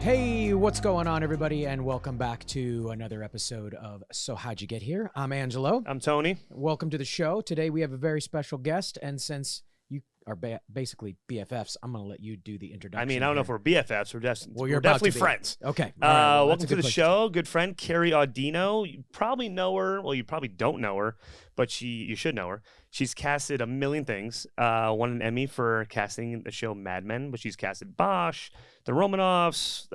Hey, what's going on, everybody, and welcome back to another episode of So How'd You Get Here? I'm Angelo. I'm Tony. Welcome to the show. Today we have a very special guest, and since you are basically BFFs, I'm going to let you do the introduction. I mean, I don't know if we're BFFs. We're definitely friends. Okay. All right. Well, welcome to the show. Good friend, Carrie Audino. You probably know her. Well, you probably don't know her, but you should know her. She's casted a million things. Won an Emmy for casting the show Mad Men, but she's casted Bosch, the Romanovs.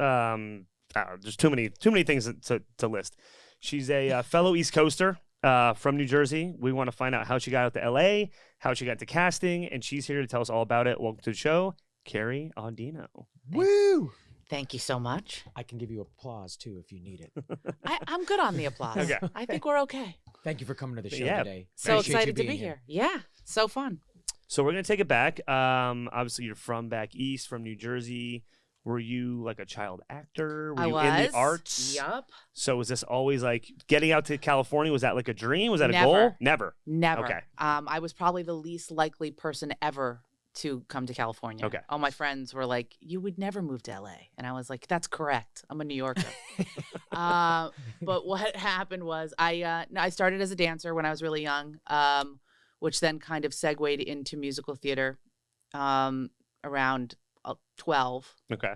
There's too many things to list. She's a fellow East Coaster from New Jersey. We want to find out how she got out to LA, how she got to casting, and she's here to tell us all about it. Welcome to the show, Carrie Audino. Woo! Thank you so much. I can give you applause, too, if you need it. I'm good on the applause. Okay. I think we're okay. Thank you for coming to the show Yeah. today. So Appreciate excited you to be being here. Yeah, so fun. So we're going to take it back. Obviously, you're from back east, from New Jersey. Were you like a child actor? Were you in the arts? Yup. So was this always like getting out to California? Was that like a dream? Was that a Never. goal? Never. Okay. I was probably the least likely person ever to come to California. Okay. All my friends were like, "You would never move to LA," and I was like, "That's correct. I'm a New Yorker." But what happened was I started as a dancer when I was really young, which then kind of segued into musical theater around 12. Okay.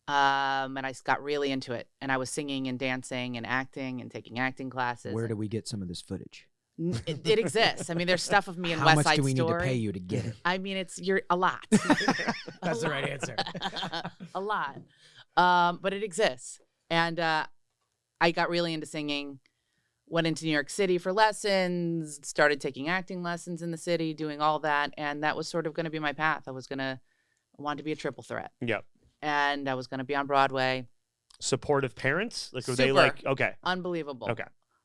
And I got really into it, and I was singing and dancing and acting and taking acting classes. Where do we get some of this footage? It exists. I mean, there's stuff of me in How West much Side do we Story. need to pay you to get it? I mean, you're a lot. That's the right answer. A lot. But it exists. And I got really into singing, went into New York City for lessons, started taking acting lessons in the city, doing all that. And that was sort of going to be my path. I wanted to be a triple threat. Yep. And I was going to be on Broadway. Supportive parents? Like, were they Super. like, okay. Unbelievable. Okay.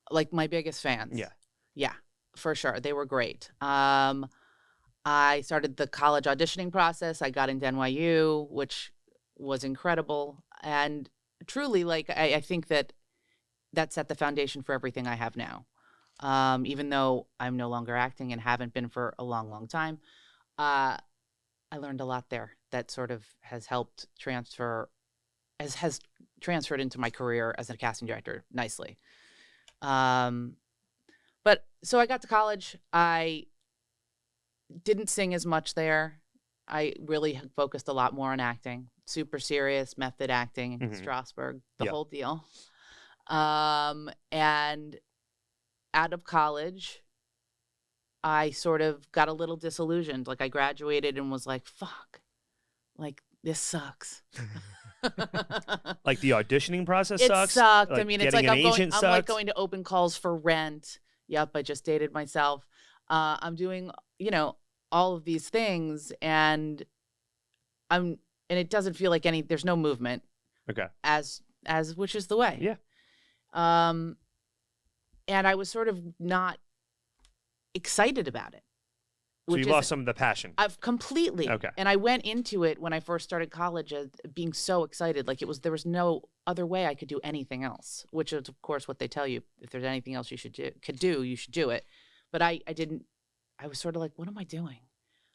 Like my biggest fans. Yeah. Yeah, for sure. They were great. I started the college auditioning process. I got into NYU, which was incredible. And truly, like, I think that set the foundation for everything I have now. Even though I'm no longer acting and haven't been for a long, long time, I learned a lot there that sort of has helped has transferred into my career as a casting director nicely. But so I got to college. I didn't sing as much there. I really focused a lot more on acting, super serious method acting, Strasberg, the whole deal. And out of college, I sort of got a little disillusioned. Like I graduated and was like, fuck, like this sucks. Like the auditioning process It sucks? sucked. Like I mean, it's like I'm like going to open calls for rent. Yep, I just dated myself. I'm doing, all of these things, and it doesn't feel like there's no movement. Okay. As which is the way. Yeah. And I was sort of not excited about it. So you lost some of the passion. I've completely. Okay. And I went into it when I first started college as being so excited. Like there was no other way I could do anything else, which is, of course, what they tell you. If there's anything else you could do, you should do it. But I didn't. I was sort of like, what am I doing?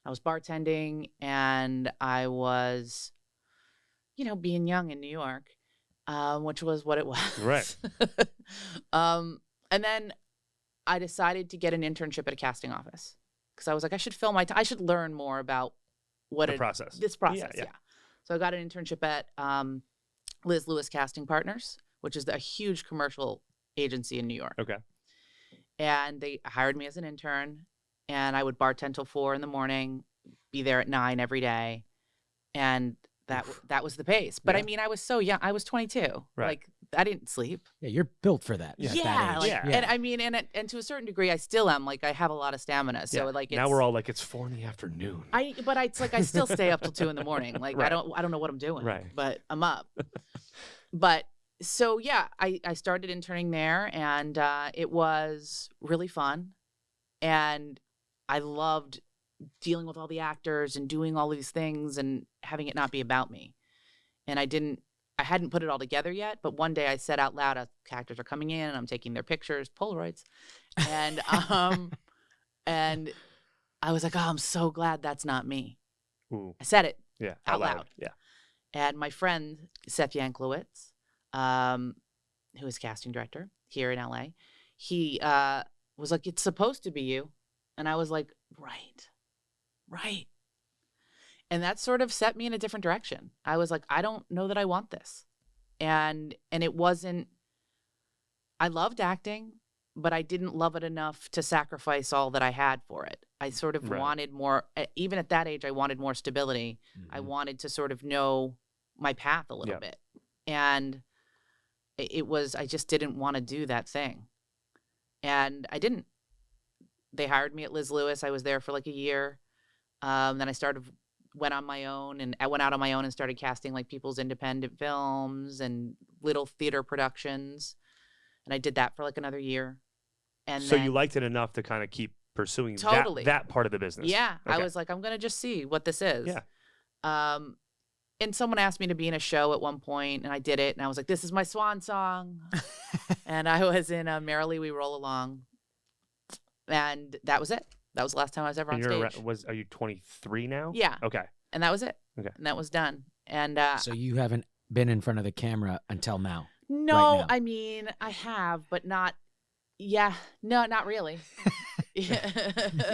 I was bartending, and I was, being young in New York, which was what it was. Right. And then I decided to get an internship at a casting office. Because I was like, I should fill I should learn more about This process. Yeah. So I got an internship at Liz Lewis Casting Partners, which is a huge commercial agency in New York. Okay. And they hired me as an intern, and I would bartend till 4 a.m, be there at 9 every day, and that was the pace. But Yeah. I mean, I was so young. I was 22. Right. Like I didn't sleep. Yeah, you're built for that. Yeah, at that age. Yeah. and I mean, and to a certain degree, I still am. Like I have a lot of stamina. So Yeah. like now we're all like, it's 4 p.m. It's like I still stay up till 2 a.m. Like Right. I don't know what I'm doing. Right. But I'm up. But so yeah, I started interning there, and it was really fun, and I loved dealing with all the actors and doing all these things and having it not be about me. And I hadn't put it all together yet, but one day I said out loud, actors are coming in, and I'm taking their pictures, Polaroids, and and I was like, oh, I'm so glad that's not me. Ooh. I said it Yeah. out loud. Yeah. And my friend, Seth Yanklowitz, who is casting director here in LA, he was like, it's supposed to be you. And I was like, right. And that sort of set me in a different direction. I was like, I don't know that I want this. And it wasn't, I loved acting, but I didn't love it enough to sacrifice all that I had for it. I sort of wanted more, even at that age, I wanted more stability. I wanted to sort of know my path a little bit. And it was, I just didn't want to do that thing. And I didn't. They hired me at Liz Lewis. I was there for like a year. Then I went on my own, and I went out on my own and started casting like people's independent films and little theater productions. And I did that for like another year. And so then, you liked it enough to kind of keep pursuing that part of the business. Yeah. Okay. I was like, I'm going to just see what this is. Yeah. And someone asked me to be in a show at one point, and I did it. And I was like, this is my swan song. And I was in Merrily We Roll Along. And that was it. That was the last time I was ever on stage. Are you 23 now? Yeah. Okay. And that was it. Okay. And that was done. And so you haven't been in front of the camera until now? No, right now. I mean, I have, but not. Yeah, no, not really. You've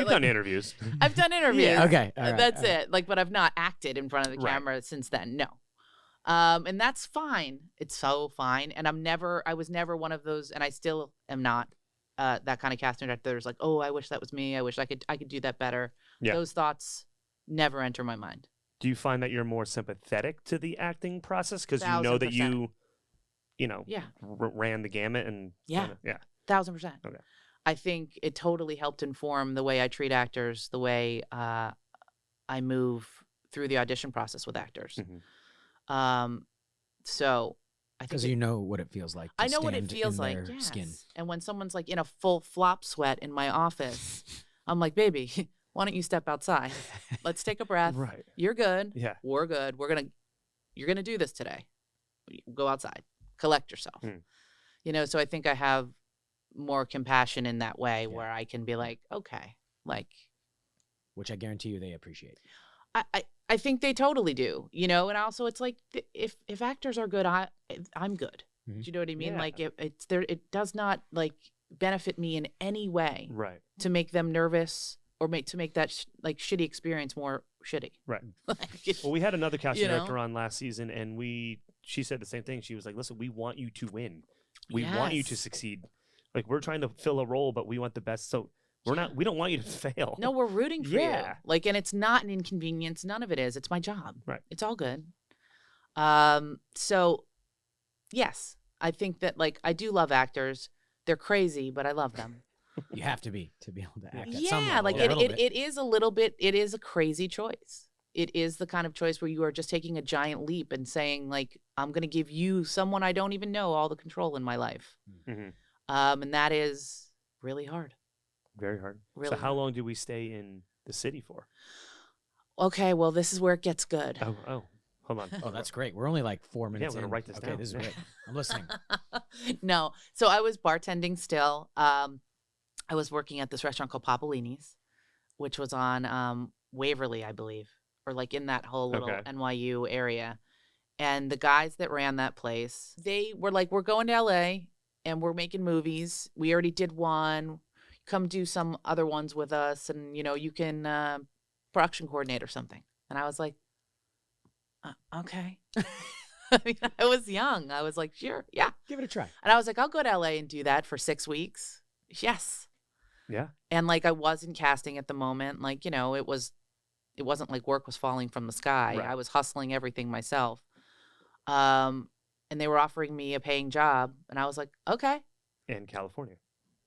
done interviews. I've done interviews. Yeah. Okay. All right, That's it. Like, but I've not acted in front of the camera since then. No. And that's fine. It's so fine. And I was never one of those, and I still am not that kind of casting director that's like, oh, I wish that was me. I wish I could do that better. Yeah. Those thoughts never enter my mind. Do you find that you're more sympathetic to the acting process because you know that you ran the gamut and 1,000%. Okay. I think it totally helped inform the way I treat actors, the way I move through the audition process with actors. So I think because you know what it feels like. I know what it feels like. Yes. Skin. And when someone's like in a full flop sweat in my office, I'm like, baby, why don't you step outside? Let's take a breath. Right. You're good. Yeah. We're good. You're gonna do this today. Go outside. Collect yourself. So I think I have more compassion in that way where I can be like, okay, like, which I guarantee you they appreciate. I think they totally do, and also it's like if actors are good, I'm good. Do you know what I mean? Yeah. Like it does not like benefit me in any way, right? To make them nervous or to make that shitty experience more shitty, right? Well, we had another casting director on last season, and she said the same thing. She was like, "Listen, we want you to win. We want you to succeed. Like we're trying to fill a role, but we want the best. So we don't want you to fail. No, we're rooting for you. Like, and it's not an inconvenience. None of it is. It's my job. Right. It's all good. So yes, I think that I do love actors. They're crazy, but I love them. You have to be able to act. At yeah, some level, it is a little bit. It is a crazy choice. It is the kind of choice where you are just taking a giant leap and saying, I'm going to give you someone I don't even know all the control in my life. Mm-hmm. And that is really hard. Very hard. Really so how long do we stay in the city for? Okay, well, this is where it gets good. Oh, hold on. Oh, that's great. We're only 4 minutes in. Yeah, I'm going to write this down. Okay, this is great. I'm listening. No. So I was bartending still. I was working at this restaurant called Papolini's, which was on Waverly, I believe, or in that whole little NYU area. And the guys that ran that place, they were like, we're going to LA and we're making movies. We already did one. Come do some other ones with us. And, you can production coordinate or something. And I was like, okay. I mean, I was young. I was like, sure. Yeah. Give it a try. And I was like, I'll go to LA and do that for 6 weeks. Yes. Yeah. And I wasn't casting at the moment. It wasn't like work was falling from the sky. Right. I was hustling everything myself. And they were offering me a paying job. And I was like, okay. In California.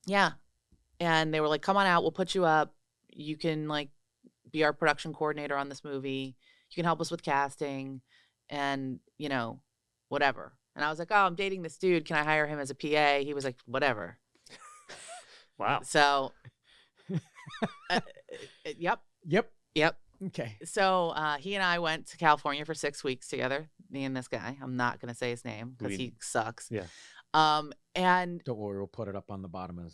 Yeah. And they were like, come on out. We'll put you up. You can be our production coordinator on this movie. You can help us with casting and, whatever. And I was like, oh, I'm dating this dude. Can I hire him as a PA? He was like, whatever. Wow. So, yep. Okay. So he and I went to California for 6 weeks together, me and this guy. I'm not going to say his name because he sucks. Yeah. And don't worry, we'll put it up on the bottom of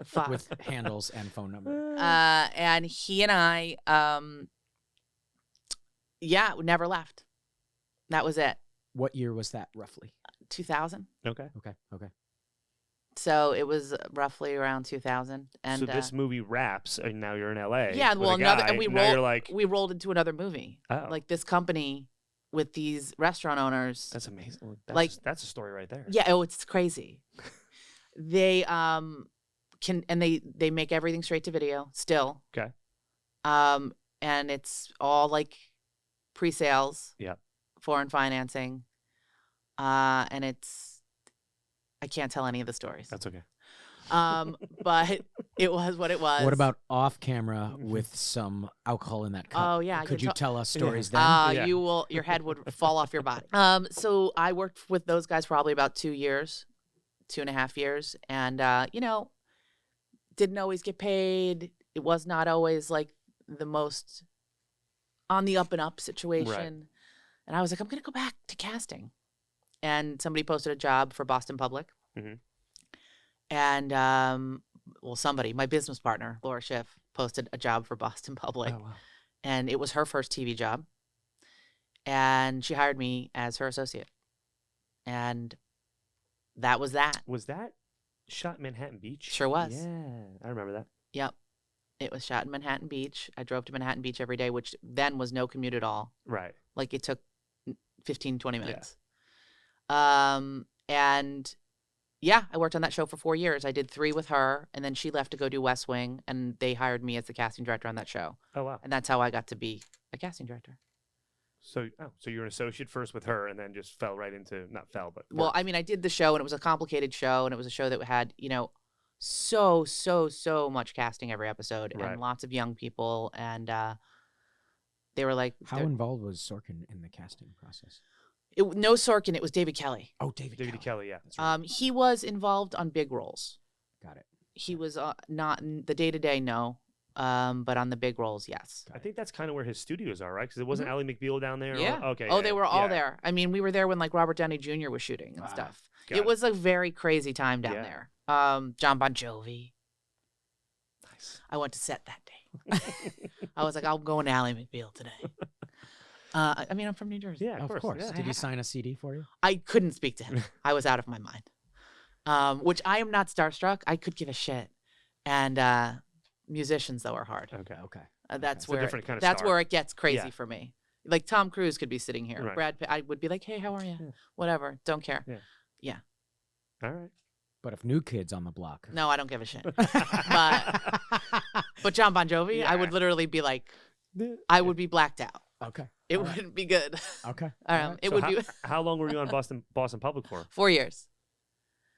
fuck. with handles and phone number. And he and I, never left. That was it. What year was that roughly? 2000. Okay. Okay. So it was roughly around 2000. And so this movie wraps, and now you're in LA. yeah, with well, a guy, and now you're like, we rolled into another movie. oh, Like this company with these restaurant owners. that's amazing. Well, that's a story right there. Yeah, oh, it's crazy. They can, and they make everything straight to video still. Okay. And it's all like pre-sales. Yeah. Foreign financing. And I can't tell any of the stories. That's okay. But it was what it was. What about off camera with some alcohol in that cup? Oh yeah, I Could can you tell- tell us stories then? Yeah. Your head would fall off your body. So I worked with those guys probably about 2 years, 2.5 years, and didn't always get paid. It was not always like the most on the up and up situation. Right. And I was like, I'm gonna go back to casting. And somebody posted a job for Boston Public. Mhm. And somebody, my business partner, Laura Schiff, posted a job for Boston Public. Oh, wow. And it was her first TV job. And she hired me as her associate. And that was that. Was that shot in Manhattan Beach? Sure was. Yeah, I remember that. Yep. It was shot in Manhattan Beach. I drove to Manhattan Beach every day, which then was no commute at all. Right. Like it took 15, 20 Yeah. minutes. And yeah, I worked on that show for 4 years. I did 3 with her, and then she left to go do West Wing, and they hired me as the casting director on that show. Oh, wow. And that's how I got to be a casting director. So you're an associate first with her, and then just fell right into, not fell, but Well, worked. I mean, I did the show, and it was a complicated show, and it was a show that had, so much casting every episode, Right. and lots of young people, and they were like, How involved was Sorkin in the casting process? no Sorkin, it was David Kelly. Oh, David Kelly, yeah. That's right. He was involved on big roles. Got it. He was not in the day-to-day, no, but on the big roles, yes. I think that's kind of where his studios are, right? Because it wasn't Ally McBeal down there. Yeah. Okay. Oh, yeah, they were all yeah. there. I mean, we were there when like Robert Downey Jr. was shooting and Wow. stuff. Got It was a very crazy time down Yeah. there. John Bon Jovi. Nice. I went to set that day. I was like, I'm going to Ally McBeal today. I mean, I'm from New Jersey. Yeah, Of course. Yeah. Did he sign a CD for you? I couldn't speak to him. I was out of my mind. Which I am not starstruck. I could give a shit. And musicians, though, are hard. Okay. Okay. That's It's a where different kind of that's star. where it gets crazy Yeah. for me. Like Tom Cruise could be sitting here. Right. Brad Pitt, I would be like, hey, how are you? Yeah. Whatever. Don't care. All right. But if New Kid's on the block. No, I don't give a shit. But John Bon Jovi, I would Yeah. literally be like, I would be blacked out. Okay. It All right. wouldn't be good. Okay. All right. It So would how, be how long were you on Boston Public for? 4 years.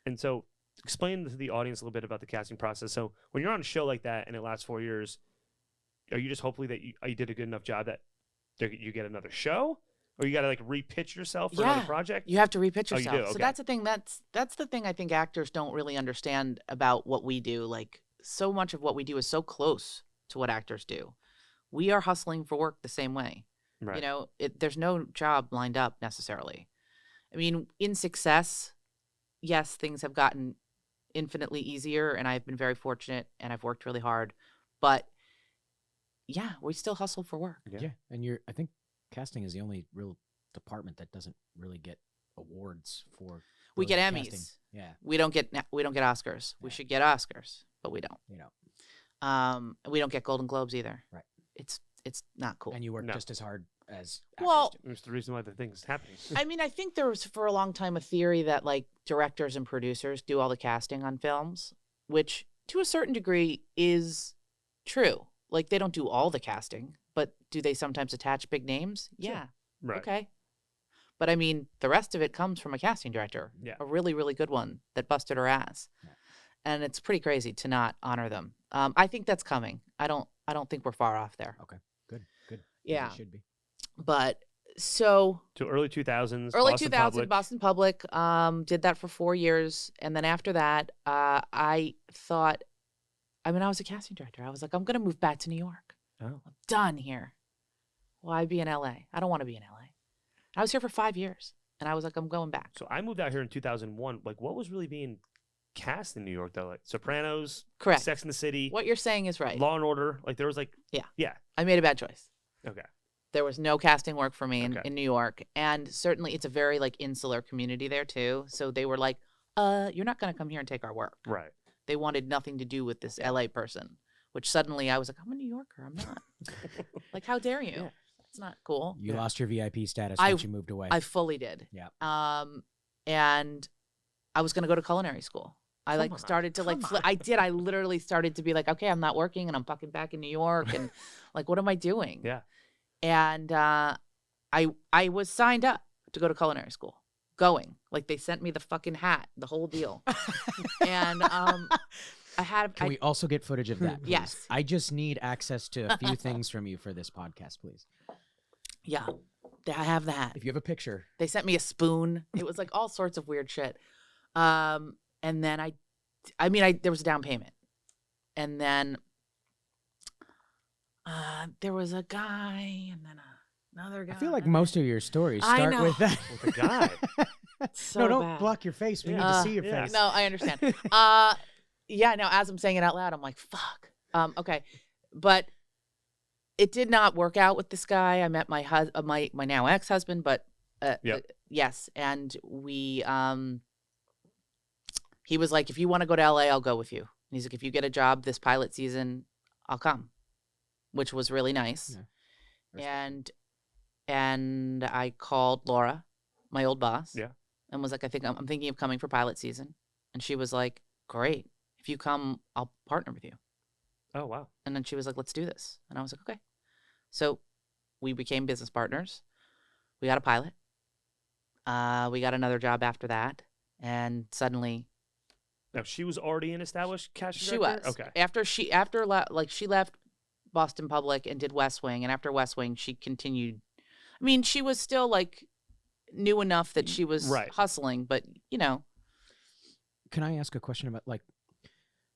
And so, explain to the audience a little bit about the casting process. So, when you're on a show like that and it lasts 4 years, are you just hopefully that you did a good enough job that you get another show, or you got to like repitch yourself for another Yeah. project? You have to repitch Oh, you yourself. do? So Okay. that's the thing. That's the thing I think actors don't really understand about what we do. Like so much of what we do is so close to what actors do. We are hustling for work the same way. Right. There's no job lined up necessarily. I mean, in success, yes, things have gotten infinitely easier, and I've been very fortunate, and I've worked really hard. But yeah, we still hustle for work. Yeah. Yeah. And I think casting is the only real department that doesn't really get awards for. We get brilliant Emmys. casting. Yeah. We don't get Oscars. We Yeah. should get Oscars, but we don't. You know. We don't get Golden Globes either. Right. It's not cool. And you work No. just as hard as. actors Well, do. That's the reason why the thing's happening. I mean, I think there was for a long time a theory that like directors and producers do all the casting on films, which to a certain degree is true. Like they don't do all the casting, but do they sometimes attach big names? Sure. Yeah. Right. Okay. But I mean, the rest of it comes from a casting director, Yeah. a really, really good one that busted her ass. Yeah. And it's pretty crazy to not honor them. I think that's coming. I don't think we're far off there. Okay. Good. Good. Yeah. It should be. But so So early 2000s. early Boston 2000 Public. Boston Public, did that for 4 years. And then after that, I thought, I was a casting director. I was like, I'm going to move back to New York. Oh. I'm done here. Why be in LA? I don't want to be in LA. I was here for 5 years. And I was like, I'm going back. So I moved out here in 2001. Like, what was really being cast in New York though? Like Sopranos, Correct. Sex and the City, What you're saying is right. Law and Order. Like there was like. Yeah. Yeah. I made a bad choice. Okay. There was no casting work for me Okay. in New York. And certainly it's a very like insular community there too. So they were like, you're not going to come here and take our work. Right. They wanted nothing to do with this LA person, which suddenly I was like, I'm a New Yorker. I'm not. Like, how dare you? Yeah. It's not cool. You lost your VIP status I- once you moved away. I fully did. Yeah. And I was going to go to culinary school. I like Come on, started to like come flip. I did. I literally started to be like, okay, I'm not working and I'm fucking back in New York. And like, what am I doing? Yeah. And I was signed up to go to culinary school. Going. Like they sent me the fucking hat, the whole deal. And I had Can we also get footage of that, please? Yes. I just need access to a few things from you for this podcast, please. yeah, I have the hat. If you have a picture. They sent me a spoon. It was like all sorts of weird shit. And then there was a down payment. And then there was a guy and then another guy. I feel like most of your stories I start know. with that. With the guy. So no, don't bad. block your face. We need to Yeah. see your Yeah. face. No, I understand. Yeah, no, as I'm saying it out loud, I'm like, fuck. Okay. But it did not work out with this guy. I met my my now ex-husband, but Yep. yes. And we he was like, if you want to go to LA, I'll go with you. And he's like, if you get a job this pilot season, I'll come. Which was really nice. Yeah. And I called Laura, my old boss. Yeah. And was like, I'm thinking of coming for pilot season. And she was like, great. If you come, I'll partner with you. Oh, wow. And then she was like, let's do this. And I was like, okay. So we became business partners. We got a pilot. We got another job after that. And suddenly Now, she was already an established casting she director? was. Okay. She left Boston Public and did West Wing. And after West Wing, she continued. I mean, she was still like new enough that she was Right. hustling, but you know. Can I ask a question about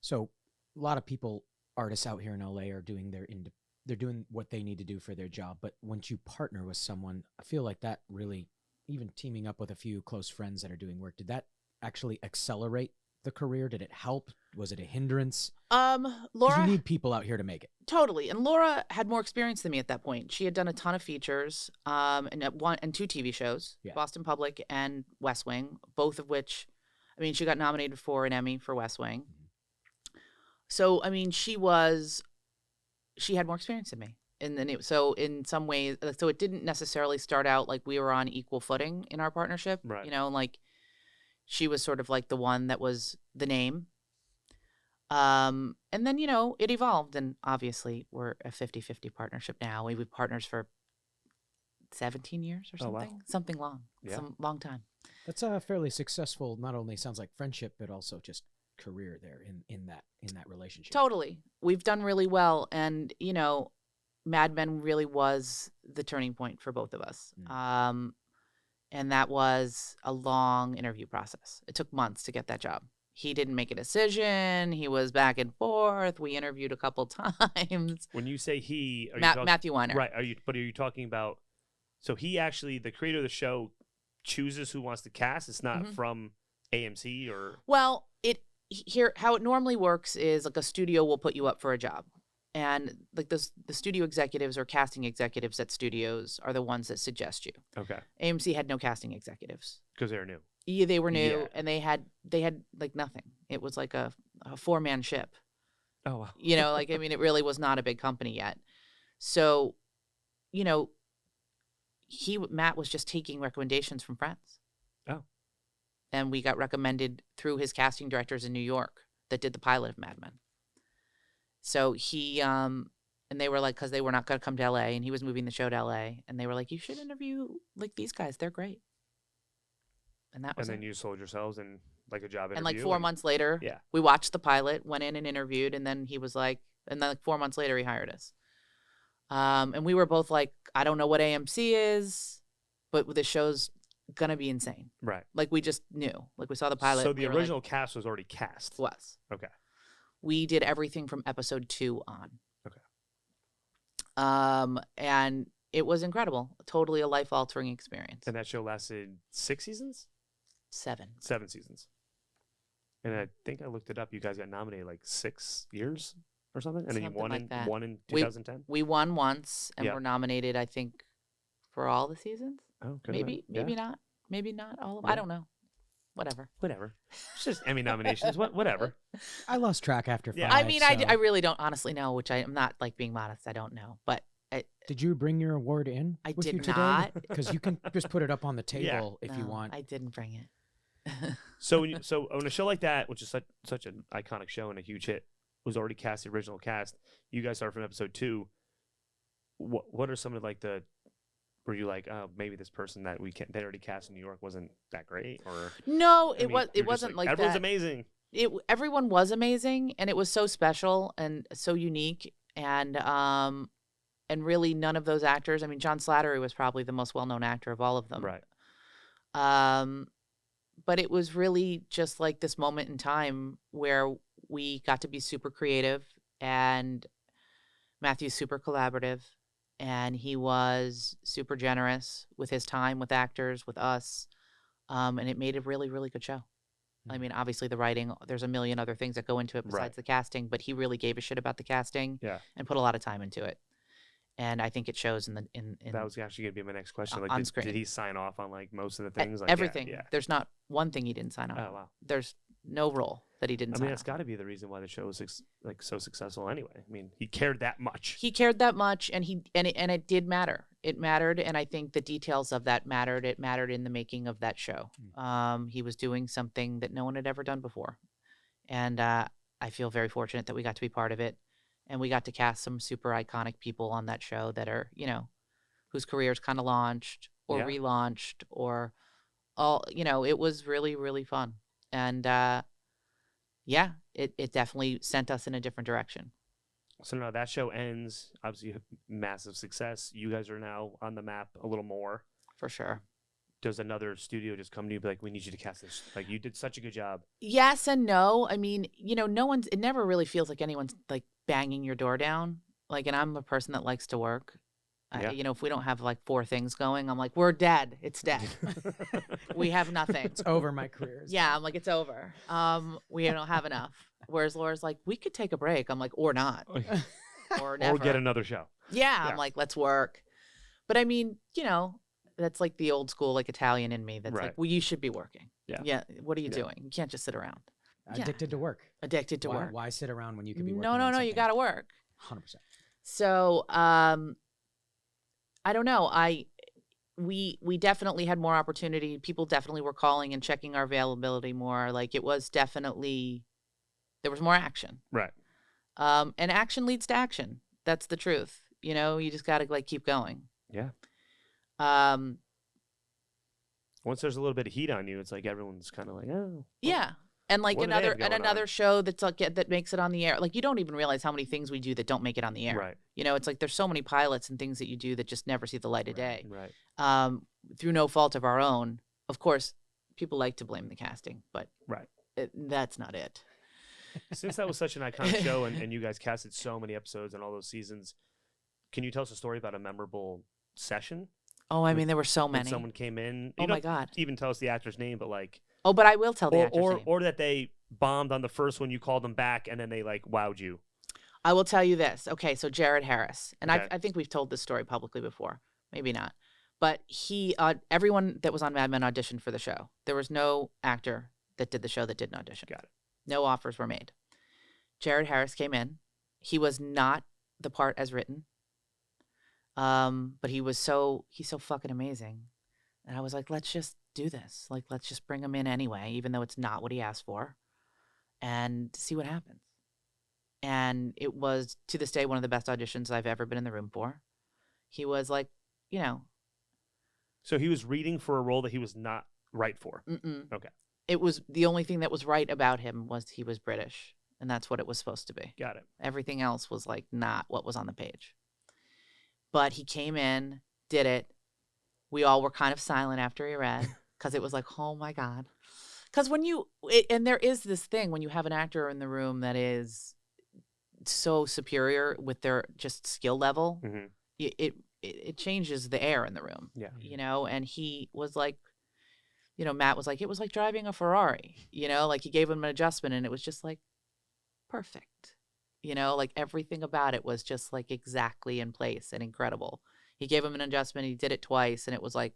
so a lot of people, artists out here in LA are doing they're doing what they need to do for their job. But once you partner with someone, I feel like that really, even teaming up with a few close friends that are doing work, did that actually accelerate the career? Did it help? Was it a hindrance? 'Cause Laura, you need people out here to make it. totally. And Laura had more experience than me at that point. She had done a ton of features, and two TV shows, Yeah. Boston Public and West Wing, both of which, I mean, she got nominated for an Emmy for West Wing. So, I mean, she had more experience than me. And then so in some ways, so it didn't necessarily start out like we were on equal footing in our partnership. Right. You know, like she was sort of like the one that was the name. And then, you know, it evolved. And obviously we're a 50-50 partnership now. We've been partners for 17 years or Oh, wow. something. Something long. Yeah. Some long time. That's a fairly successful, not only sounds like friendship, but also just career there in that relationship. Totally. We've done really well. And, you know, Mad Men really was the turning point for both of us. And that was a long interview process. It took months to get that job. He didn't make a decision. He was back and forth. We interviewed a couple times. When you say he, are you Matthew Weiner. Right. Are you talking about? So he actually, the creator of the show, chooses who wants to cast. It's not Mhm. from AMC or. Well, how it normally works is like a studio will put you up for a job. And like the studio executives or casting executives at studios are the ones that suggest you. Okay. AMC had no casting executives. Because they're new. Yeah, they were new, Yeah. and they had like nothing. It was like a 4-man ship. Oh, wow. You know, like I mean, it really was not a big company yet. So, you know, Matt was just taking recommendations from friends. Oh. And we got recommended through his casting directors in New York that did the pilot of Mad Men. So he and they were like, because they were not going to come to LA, and he was moving the show to LA, and they were like, you should interview like these guys. They're great. And that was And it. then you sold yourselves and like a job interview. And like 4 months later, Yeah. we watched the pilot, went in and interviewed, and then he was like, and then like 4 months later, he hired us. And we were both like, I don't know what AMC is, but the show's gonna be insane. Right. Like we just knew, like we saw the pilot. So we the were like, original cast was already cast. was. Okay. We did everything from episode 2 on. Okay. And it was incredible. Totally a life altering experience. And that show lasted 6 seasons? 7. 7 seasons. And I think I looked it up. You guys got nominated like 6 years or something? And then you Something like that. won in 2010? We won once and Yeah. were nominated, I think, for all the seasons. Oh, could have been. Maybe Yeah. not. Maybe not all of them. Yeah. I don't know. Whatever. Whatever. It's just Emmy nominations. Whatever. I lost track after 5. Yeah. I mean, so- I really don't honestly know, which I'm not like being modest. I don't know. But Did you bring your award in? I with you did today? not. Because you can just put it up on the table if you No, want. I didn't bring it. So on a show like that, which is such an iconic show and a huge hit, was already cast, the original cast. You guys start from episode 2. What are some of like the were you like, oh, maybe this person that they already cast in New York wasn't that great, or No, I mean, you're it just wasn't like everyone's that. amazing. Everyone was amazing, and it was so special and so unique, and really none of those actors. I mean, John Slattery was probably the most well-known actor of all of them. Right. But it was really just like this moment in time where we got to be super creative, and Matthew's super collaborative, and he was super generous with his time with actors, with us, and it made a really, really good show. I mean, obviously the writing, there's a million other things that go into it besides Right. the casting, but he really gave a shit about the casting Yeah. and put a lot of time into it. And I think it shows in That was actually gonna be my next question. Like, on did screen. he sign off on like most of the things? Like, everything. Yeah. There's not one thing he didn't sign off Oh on. wow. There's no role that he didn't I sign mean, that's off. got to be the reason why the show was like so successful. Anyway, I mean, he cared that much. He cared that much, and it did matter. It mattered, and I think the details of that mattered. It mattered in the making of that show. He was doing something that no one had ever done before, and I feel very fortunate that we got to be part of it, and we got to cast some super iconic people on that show that are, whose careers kind of launched or Yeah. relaunched or all. It was really, really fun, and yeah, it definitely sent us in a different direction. So now that show ends. Obviously, massive success. You guys are now on the map a little more. For sure. Does another studio just come to you and be like, we need you to cast this? Like, you did such a good job. Yes and no. I mean, it never really feels like anyone's like banging your door down. Like, and I'm a person that likes to work. Yeah. If we don't have like 4 things going, I'm like, we're dead. It's dead. We have nothing. It's over my career. Yeah, I'm like, it's over. We don't have enough. Whereas Laura's like, we could take a break. I'm like, or not. Or never. Or get another show. Yeah, Yeah. I'm like, let's work. But I mean, that's like the old school, like Italian in me. That's Right. like, well, you should be working. Yeah. Yeah. What are you Yeah. doing? You can't just sit around. Addicted to work. Addicted to why, work. Why sit around when you could be working? No, on you something? got to work. 100%. So, I don't know. We definitely had more opportunity. People definitely were calling and checking our availability more. Like, it was definitely, there was more action. Right. And action leads to action. That's the truth. You just got to like keep going. Yeah. Um, Once there's a little bit of heat on you, it's like everyone's kind of like, oh. yeah. And like What do they have going another on? show that's like that makes it on the air. Like, you don't even realize how many things we do that don't make it on the air. Right. It's like there's so many pilots and things that you do that just never see the light of day. Right. Through no fault of our own. Of course, people like to blame the casting, but Right. That's not it. Since that was such an iconic show and you guys casted so many episodes in all those seasons, can you tell us a story about a memorable session? Oh, I With- mean, there were so When many. someone came in. Oh You my don't God. even tell us the actor's name, but like, Oh, but I will tell the actor's name. or that they bombed on the first one, you called them back, and then they like wowed you. I will tell you this. Okay, so Jared Harris, and Okay. I think we've told this story publicly before, maybe not, but he, everyone that was on Mad Men auditioned for the show. There was no actor that did the show that didn't audition. Got it. No offers were made. Jared Harris came in. He was not the part as written, but he's so fucking amazing, and I was like, let's just do this. Like, let's just bring him in anyway, even though it's not what he asked for, and see what happens. And it was, to this day, one of the best auditions I've ever been in the room for. He was like, So he was reading for a role that he was not right for. mm-mm. Okay. It was the only thing that was right about him was he was British, and that's what it was supposed to be. Got it. Everything else was like not what was on the page. But he came in, did it. We all were kind of silent after he read because it was like, oh my God. Because and there is this thing when you have an actor in the room that is so superior with their just skill level, Mm-hmm. it changes the air in the room. Yeah. And he was like, Matt was like, it was like driving a Ferrari, like he gave him an adjustment and it was just like perfect. Like everything about it was just like exactly in place and incredible. He gave him an adjustment. He did it twice, and it was like,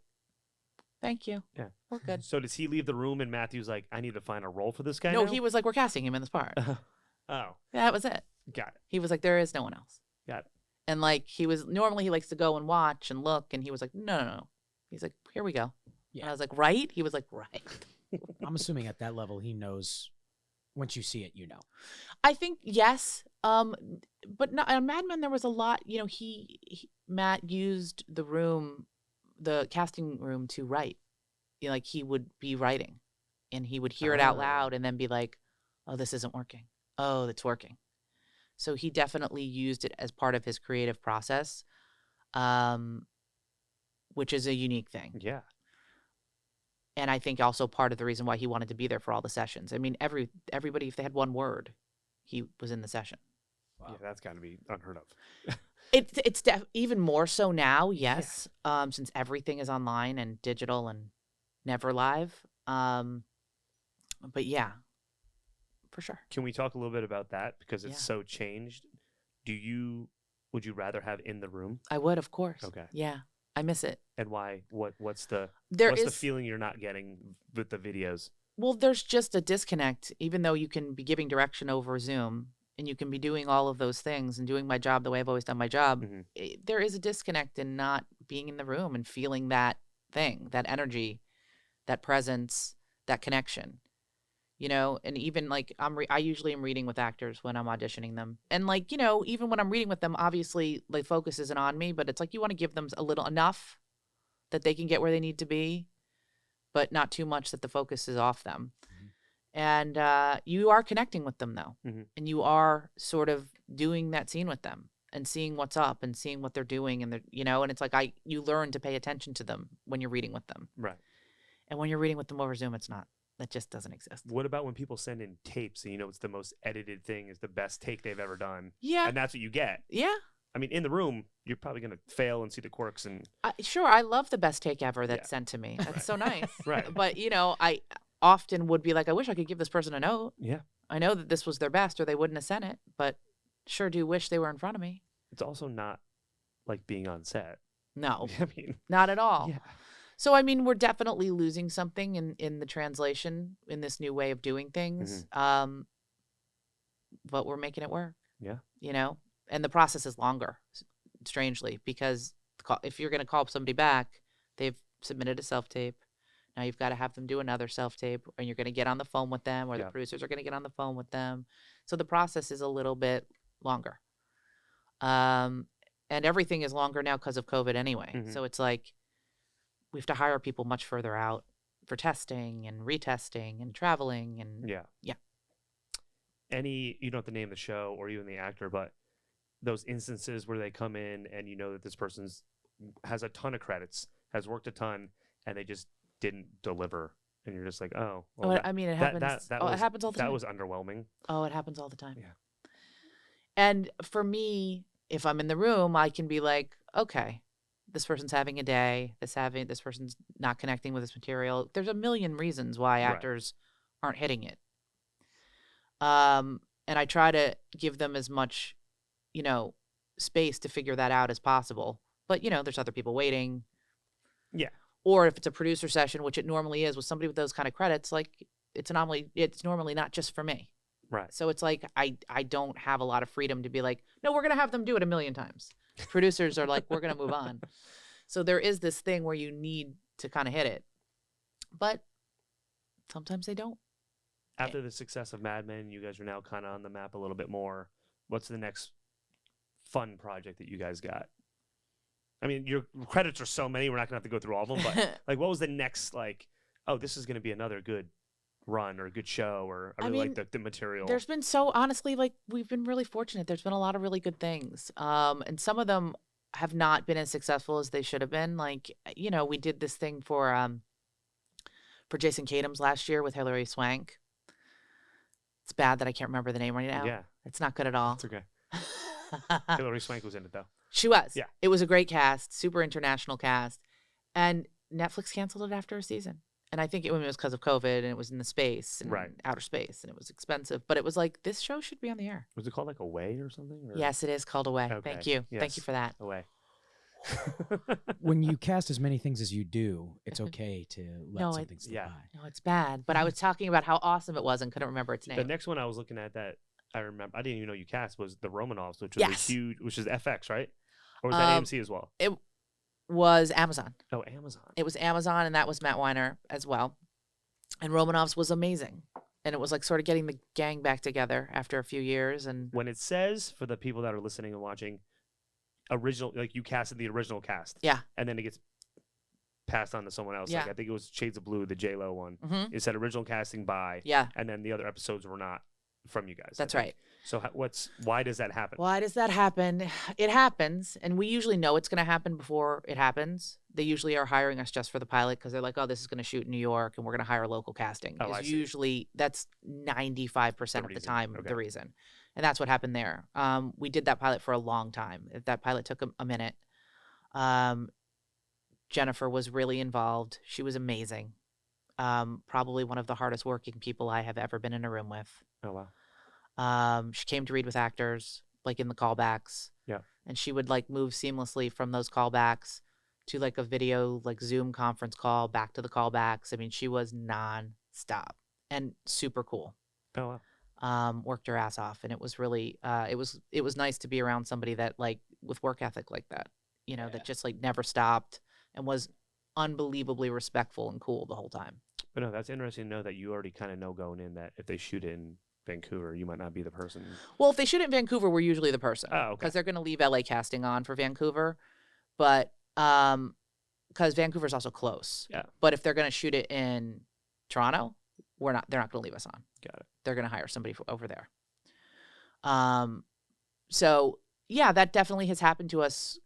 thank you. Yeah. We're good. So does he leave the room and Matthew's like, I need to find a role for this guy No, now? he was like, we're casting him in this part. Oh, That was it. got it. He was like, there is no one else. Got it. And like normally he likes to go and watch and look, and he was like, no. He's like, here we go. Yeah. And I was like, right? He was like, right. I'm assuming at that level he knows. Once you see it, you know. I think yes. But not, on Mad Men there was a lot. You know, Matt used the casting room to write. You know, like he would be writing, and he would hear it out loud, and then be like, "Oh, this isn't working. Oh, it's working." So he definitely used it as part of his creative process, which is a unique thing. Yeah. And I think also part of the reason why he wanted to be there for all the sessions. I mean, everybody, if they had one word, he was in the session. Wow. Yeah, that's got to be unheard of. It's even more so now, yes, since everything is online and digital and never live. But yeah, for sure. Can we talk a little bit about that because it's Yeah. so changed? Would you rather have in the room? I would, of course. Okay. Yeah, I miss it. And why? What's the There the feeling you're not getting with the videos? Well, there's just a disconnect, even though you can be giving direction over Zoom and you can be doing all of those things and doing my job the way I've always done my job. Mhm. There is a disconnect in not being in the room and feeling that thing, that energy, that presence, that connection. You know, and even like I usually am reading with actors when I'm auditioning them. And like, you know, even when I'm reading with them, obviously the focus isn't on me, but it's like you want to give them a little enough that they can get where they need to be, but not too much that the focus is off them. And you are connecting with them though. Mhm. And you are sort of doing that scene with them and seeing what's up and seeing what they're doing, and you know, and it's like you learn to pay attention to them when you're reading with them. Right. And when you're reading with them over Zoom, it's not. That just doesn't exist. What about when people send in tapes and you know it's the most edited thing, is the best take they've ever done, Yeah. and that's what you get? Yeah. I mean, in the room, you're probably going to fail and see the quirks and Sure. I love the best take ever that's Yeah. sent to me. That's so nice. Right. But, you know, I often would be like, I wish I could give this person a note. yeah. I know that this was their best or they wouldn't have sent it, but sure do wish they were in front of me. It's also not like being on set. No, I mean, not at all. yeah. So, I mean, we're definitely losing something in the translation, in this new way of doing things. But we're making it work. Yeah. You know, and the process is longer, strangely, because if you're going to call somebody back, they've submitted a self-tape. Now you've got to have them do another self-tape, and you're going to get on the phone with them, or the Yeah. producers are going to get on the phone with them. So the process is a little bit longer. And everything is longer now because of COVID anyway. Mhm. So it's like we have to hire people much further out for testing and retesting and traveling and Yeah. Yeah. You don't have to name the show or even the actor, but those instances where they come in and you know that this person's has a ton of credits, has worked a ton, and they just didn't deliver, and you're just like, oh, well, I mean, it happens. that it was, happens all the time. That was underwhelming. Oh, it happens all the time. Yeah. And for me, if I'm in the room, I can be like, okay, this person's having a day. This person's not connecting with this material. There's a million reasons why Right. actors aren't hitting it. And I try to give them as much, you know, space to figure that out as possible. But, you know, there's other people waiting. Yeah. Or if it's a producer session, which it normally is with somebody with those kind of credits, like it's normally not just for me. Right. So it's like I don't have a lot of freedom to be like, no, we're going to have them do it a million times. Producers are like, we're going to move on. So there is this thing where you need to kind of hit it. But sometimes they don't. After the success of Mad Men, you guys are now kind of on the map a little bit more. What's the next fun project that you guys got? I mean, your credits are so many, we're not going to have to go through all of them, but like, what was the next, like, oh, this is going to be another good run or a good show, or I really like the material? There's been honestly, like, we've been really fortunate. There's been a lot of really good things. And some of them have not been as successful as they should have been. Like, you know, we did this thing for Jason Katims last year with Hilary Swank. It's bad that I can't remember the name right now. Yeah. It's not good at all. It's okay. Hilary Swank was in it, though. She was. Yeah. It was a great cast, super international cast. And Netflix canceled it after a season. And I think it was because of COVID, and it was in the space and Right. outer space, and it was expensive. But it was like, this show should be on the air. Was it called like Away or something? Or? Yes, it is called Away. Okay. Thank you. Thank Yes. you for that. Away. when you cast as many things as you do, it's okay to let No, something slip yeah. by. No, it's bad. But I was talking about how awesome it was and couldn't remember its The name. next one I was looking at that I remember, I didn't even know you cast, was the Romanovs, which was Yes. a huge, which is FX, right? Or was that AMC as well? It was Amazon. Oh, Amazon. It was Amazon, and that was Matt Weiner as well. And Romanovs was amazing. And it was like sort of getting the gang back together after a few years. And When it says, for the people that are listening and watching, original, like you casted the original cast. yeah. And then it gets passed on to someone else. Like Yeah. I think it was Shades of Blue, the J-Lo one. hmm It said original casting by, Yeah, and then the other episodes were not from you guys. I that's think. right. So why does that happen? Why does that happen? It happens, and we usually know it's going to happen before it happens. They usually are hiring us just for the pilot because they're like, "Oh, this is going to shoot in New York, and we're going to hire local casting." Oh, I Is see. usually that's 95% of the reason. time Okay. the reason, and that's what happened there. We did that pilot for a long time. That pilot took a minute. Jennifer was really involved. She was amazing. Probably one of the hardest working people I have ever been in a room with. Oh wow. She came to read with actors, like in the callbacks. Yeah. And she would like move seamlessly from those callbacks to like a video, like Zoom conference call, back to the callbacks. I mean, she was non-stop and super cool. Oh wow. Worked her ass off. And it was really, it was nice to be around somebody that like with work ethic like that, you know, Yeah. that just like never stopped and was unbelievably respectful and cool the whole time. But no, that's interesting to know that you already kind of know going in that if they shoot it in Vancouver, you might not be the person. Well, if they shoot it in Vancouver, we're usually the person. Oh, okay. Because they're going to leave LA casting on for Vancouver. But because Vancouver's also close. Yeah. But if they're going to shoot it in Toronto, they're not going to leave us on. Got it. They're going to hire somebody over there. So yeah, that definitely has happened to us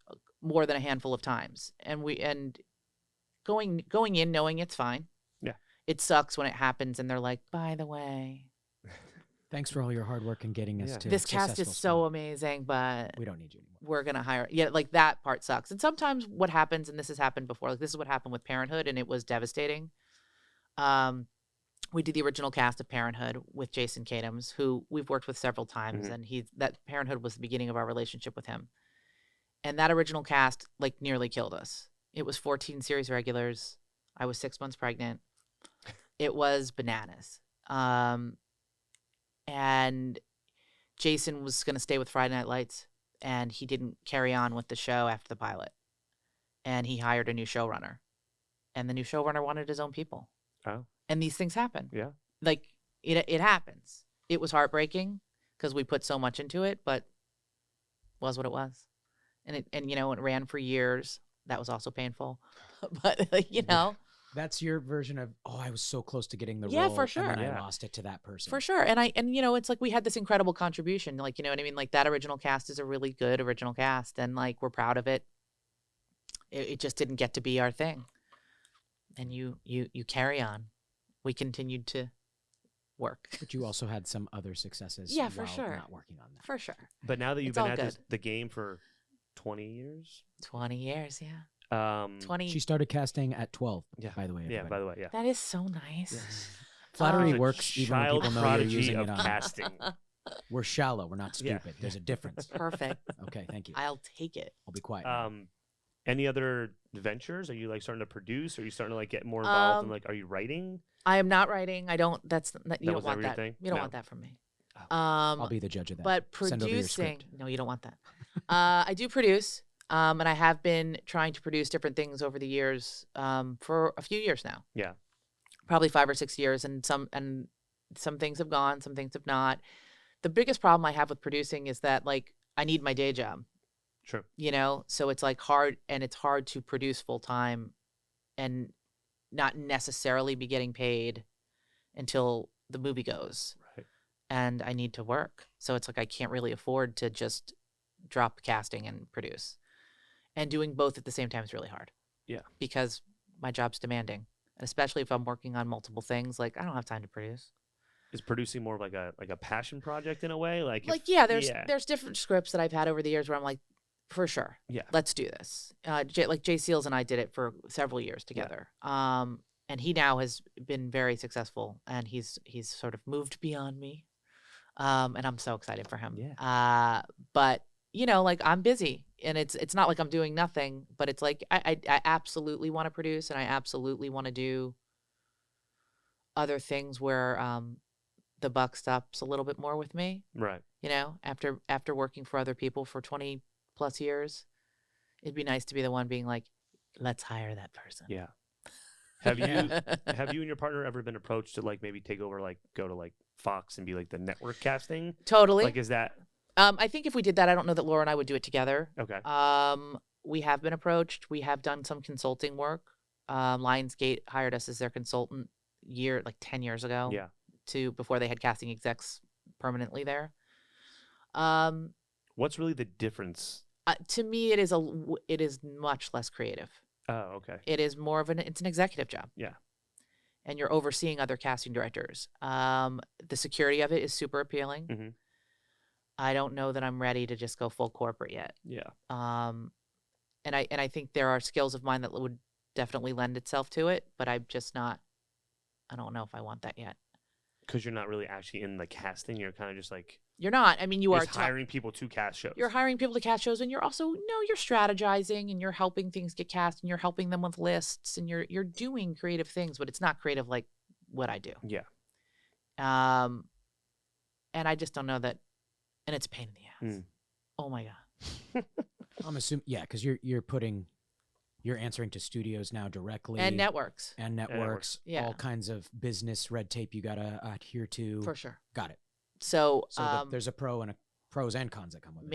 more than a handful of times. And going in knowing it's fine. Yeah. It sucks when it happens and they're like, by the way, Thanks for all your hard work in getting us Yeah. to this a cast is successful so spot. amazing, but We don't need you anymore. we're gonna hire. Yeah, like that part sucks. And sometimes what happens, and this has happened before, like this is what happened with Parenthood, and it was devastating. We did the original cast of Parenthood with Jason Katims, who we've worked with several times, Mhm. and that Parenthood was the beginning of our relationship with him. And that original cast like nearly killed us. It was 14 series regulars. I was 6 months pregnant. It was bananas. And Jason was going to stay with Friday Night Lights, and he didn't carry on with the show after the pilot. And he hired a new showrunner, and the new showrunner wanted his own people. Oh. And these things happen. Yeah. Like it happens. It was heartbreaking because we put so much into it, but was what it was. And it ran for years. That was also painful. But That's your version of, oh, I was so close to getting the Yeah, role. for sure. And then Yeah. I lost it to that person. for sure. And it's like we had this incredible contribution. Like, you know what I mean? Like that original cast is a really good original cast, and like we're proud of it. It just didn't get to be our thing. And you carry on. We continued to work. But you also had some other successes Yeah, for while sure. not working on that. For sure. But now that you've It's been all at good. the game for 20 years, 20 years, yeah. 20. She started casting at 12, Yeah. by the way. Yeah. everybody. By the way, yeah. That is so nice. Yes. Flattery The works even when child people know you're prodigy using of it on. casting. We're shallow. We're not Yeah. stupid. There's a difference. Perfect. Okay, thank you. I'll take it. I'll be quiet. now. Any other ventures? Are you like starting to produce? Are you starting to like get more involved in like? Are you writing? I am not writing. I don't. You was don't never want your that. thing? You don't No. want that from me. Oh. I'll be the judge of that. But Send over your producing. script. No, you don't want that. I do produce. And I have been trying to produce different things over the years. For a few years now. Yeah. Probably 5 or 6 years, and some things have gone, some things have not. The biggest problem I have with producing is that like I need my day job. True. So it's like hard, and it's hard to produce full time and not necessarily be getting paid until the movie goes. Right. And I need to work. So it's like I can't really afford to just drop casting and produce. And doing both at the same time is really hard. Yeah. Because my job's demanding. And especially if I'm working on multiple things, like I don't have time to produce. Is producing more of like a passion project in a way? Like There's different scripts that I've had over the years where I'm like, for sure. Yeah. Let's do this. Like Jay Seals and I did it for several years together. And he now has been very successful, and he's sort of moved beyond me. And I'm so excited for him. Yeah. But like I'm busy. and it's not like I'm doing nothing, but it's like I absolutely want to produce, and I absolutely want to do other things where the buck stops a little bit more with me. Right. You know, after working for other people for 20 plus years, it'd be nice to be the one being like, let's hire that person. Yeah. Have you and your partner ever been approached to like maybe take over, like go to like Fox and be like the network casting? Totally. Like, is that I think if we did that, I don't know that Laura and I would do it together. okay? We have been approached. We have done some consulting work. Lionsgate hired us as their consultant 10 years ago. Yeah. Before they had casting execs permanently there. What's really the difference? To me, it is much less creative. Oh, okay. It is more of it's an executive job. Yeah. And you're overseeing other casting directors. The security of it is super appealing. Mm-hmm. I don't know that I'm ready to just go full corporate yet. Yeah. And I think there are skills of mine that would definitely lend itself to it, but I'm just not. I don't know if I want that yet. Because you're not really actually in the casting. You're kind of just like You're not. I mean, you are hiring people to cast shows. You're hiring people to cast shows, and you're also you're strategizing, and you're helping things get cast, and you're helping them with lists, and you're doing creative things, but it's not creative like what I do. Yeah. And I just don't know that, and it's a pain in the ass. Mm. Oh my god. I'm assuming, yeah, because you're answering to studios now directly And networks. networks, Yeah. all kinds of business red tape you gotta adhere to. For sure. Got it. So, There's a pros and cons that come with it.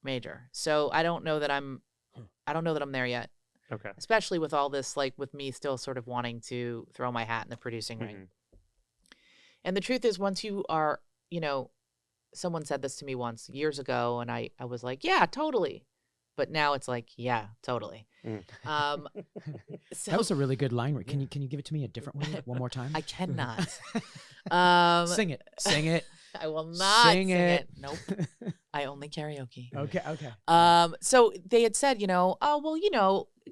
Major. So I don't know that I'm there yet. Okay. Especially with all this, like with me still sort of wanting to throw my hat in the producing ring. And the truth is, once you are, someone said this to me once years ago, and I was like, yeah, totally. But now it's like, yeah, totally. Mm. So That was a really good line. Can you give it to me a different way, one more time? I cannot. Sing it. Sing it. I will not sing it. Nope. Okay. I only karaoke. Okay. So they had said,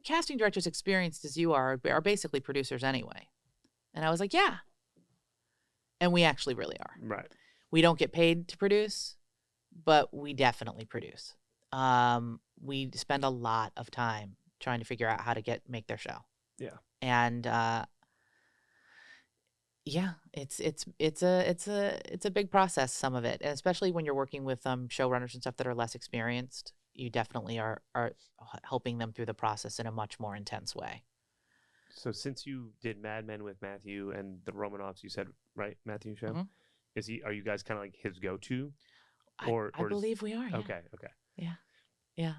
casting directors experienced as you are basically producers anyway. And I was like, yeah. And we actually really are. Right. We don't get paid to produce, but we definitely produce. We spend a lot of time trying to figure out how to make their show. Yeah. And yeah, it's a big process, some of it, and especially when you're working with showrunners and stuff that are less experienced. You definitely are helping them through the process in a much more intense way. So since you did Mad Men with Matthew and the Romanovs, you said, right, Matthew show, Mhm. Are you guys kind of like his go-to? I believe we are. Yeah. Okay. Yeah.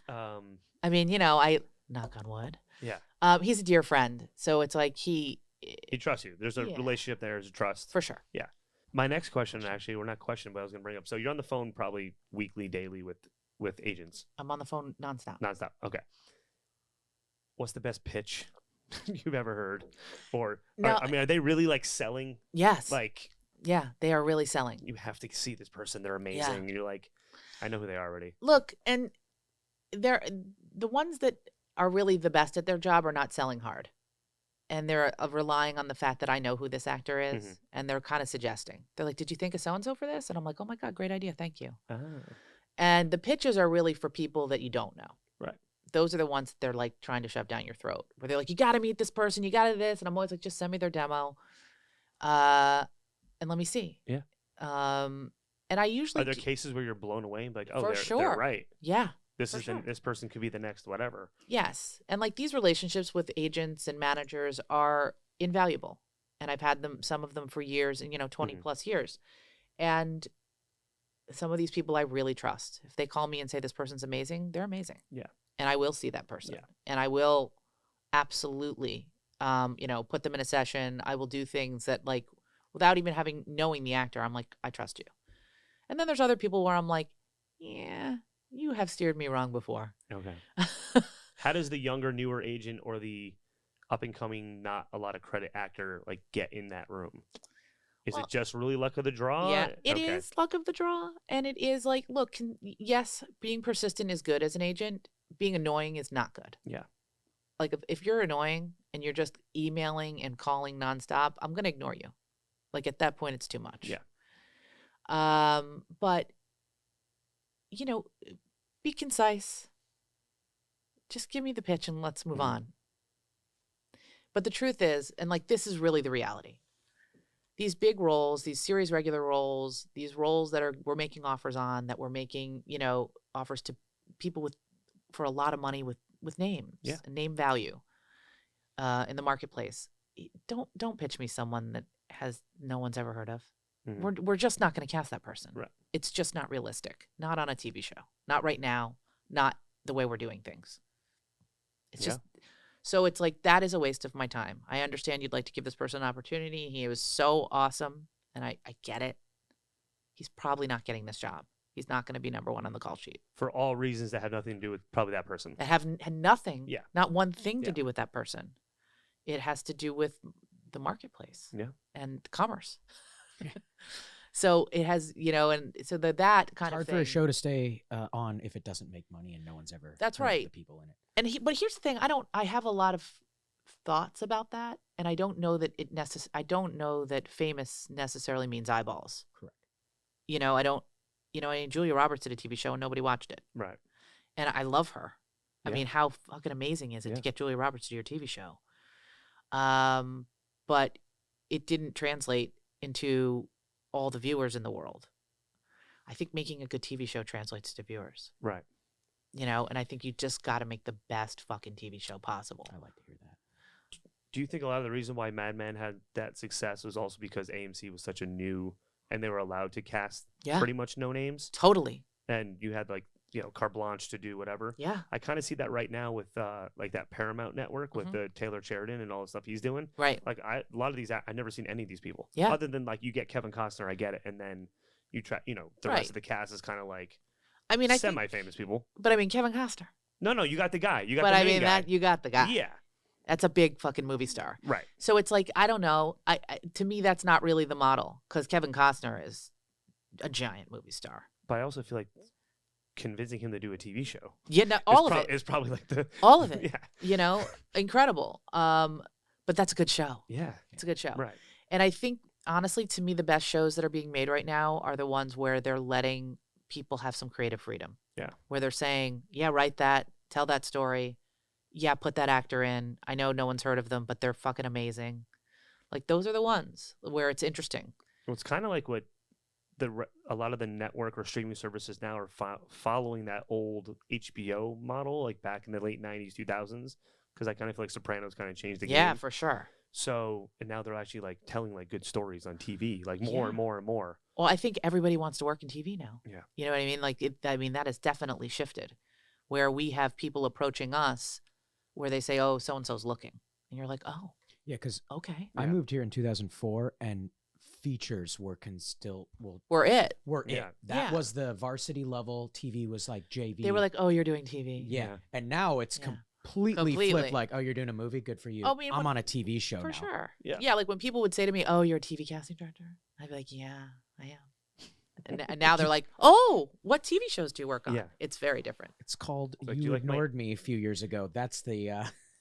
I mean, I knock on wood. Yeah. He's a dear friend, so it's like he trusts you. There's a relationship there. There's a trust. For sure. Yeah. My next question, actually, we're not questioning, but I was going to bring up. So you're on the phone probably weekly, daily with agents. I'm on the phone nonstop. Nonstop. Okay. What's the best pitch you've ever heard? Or, No, are they really like selling? Yes. Like, yeah, they are really selling. you have to see this person. They're amazing. Yeah. And you're like, I know who they are already. Look, and they're the ones that are really the best at their job are not selling hard. And they're relying on the fact that I know who this actor is. Mhm. And they're kind of suggesting. They're like, did you think of so-and-so for this? And I'm like, oh my God, great idea. Thank you. Oh. And the pitches are really for people that you don't know. Right. Those are the ones that they're like trying to shove down your throat. Where they're like, you got to meet this person. You got to this. And I'm always like, just send me their demo. And let me see. Yeah. And I usually Are there cases where you're blown away? Like, oh, For they're sure. right. Yeah. This For is sure. this person could be the next whatever. Yes. And like these relationships with agents and managers are invaluable. And I've had some of them for years and, 20 Mhm. plus years. And some of these people I really trust. If they call me and say this person's amazing, they're amazing. Yeah. And I will see that person. Yeah. And I will absolutely, put them in a session. I will do things that like, without even knowing the actor, I'm like, I trust you. And then there's other people where I'm like, yeah, you have steered me wrong before. Okay. How does the younger, newer agent or the up and coming, not a lot of credit actor like get in that room? Is it just really luck of the draw? Yeah, it is luck of the draw. And it is like, look, yes, being persistent is good as an agent. Being annoying is not good. Yeah. Like if you're annoying and you're just emailing and calling nonstop, I'm going to ignore you. Like at that point, it's too much. Yeah. But, Be concise. Just give me the pitch and let's move on. But the truth is, and like this is really the reality. These big roles, these series regular roles, these roles that we're making offers on, that we're making, offers to people for a lot of money with names and name value in the marketplace. Don't pitch me someone that no one's ever heard of. We're just not going to cast that person. Right. It's just not realistic. Not on a TV show. Not right now. Not the way we're doing things. It's just so it's like that is a waste of my time. I understand you'd like to give this person an opportunity. He was so awesome, and I get it. He's probably not getting this job. He's not going to be number one on the call sheet. For all reasons that have nothing to do with probably that person. That had nothing, not one thing to Yeah. do with that person. It has to do with the marketplace and commerce. So it has, and so that kind It's hard of thing. for a show to stay on if it doesn't make money and no one's ever That's heard of right. the people in it. But here's the thing: I have a lot of thoughts about that, and I don't know that I don't know that famous necessarily means eyeballs. Correct. I don't. Julia Roberts did a TV show and nobody watched it, Right. and I love her. I Yeah. mean, how fucking amazing is it to Yeah. get Julia Roberts to your TV show? But it didn't translate into all the viewers in the world. I think making a good TV show translates to viewers. Right. And I think you just got to make the best fucking TV show possible. I like to hear that. Do you think a lot of the reason why Mad Men had that success was also because AMC was such a new, and they were allowed to cast Yeah. pretty much no names, Totally. and you had carte blanche to do whatever. Yeah. I kind of see that right now with like that Paramount network with the Taylor Sheridan and all the stuff he's doing. Right. Like a lot of these, I've never seen any of these people. Yeah. Other than like you get Kevin Costner, I get it, and then you try, the Right. rest of the cast is kind of like I mean, I think, semi-famous people. but I mean, Kevin Costner. No, you got the guy. You got But the I main mean, guy. that you got the guy. Yeah. That's a big fucking movie star. Right. So it's like, I don't know. To me, that's not really the model because Kevin Costner is a giant movie star. But I also feel like convincing him to do a TV show. Yeah, no, all of it. Is probably like the All of it. Yeah. Incredible. But that's a good show. Yeah. It's a good show. Right. And I think, honestly, to me, the best shows that are being made right now are the ones where they're letting people have some creative freedom. Yeah. Where they're saying, yeah, write that, tell that story. Yeah, put that actor in. I know no one's heard of them, but they're fucking amazing. Like, those are the ones where it's interesting. Well, it's kind of like what a lot of the network or streaming services now are following that old HBO model, like back in the late 90s, 2000s, because I kind of feel like Sopranos kind of changed the game. Yeah, for sure. So, and now they're actually like telling like good stories on TV, like more and more and more. Well, I think everybody wants to work in TV now. Yeah. You know what I mean? Like, that has definitely shifted, where we have people approaching us where they say, oh, so-and-so's looking. And you're like, oh, Yeah, because okay. I Yeah. moved here in 2004, and features were We're it. were Yeah. it. That Yeah. was the varsity level. TV was like JV. They were like, oh, you're doing TV. yeah. Yeah. And now it's Yeah. completely Completely. flipped. Like, oh, you're doing a movie, good for you. I mean, I'm when- on a TV show For now. sure. Yeah. Yeah, like when people would say to me, oh, you're a TV casting director. I'd be like, yeah, I am. And now they're like, oh, what TV shows do you work on? Yeah. It's very different. It's called Like, do You you like my- Ignored Me a few years ago. That's the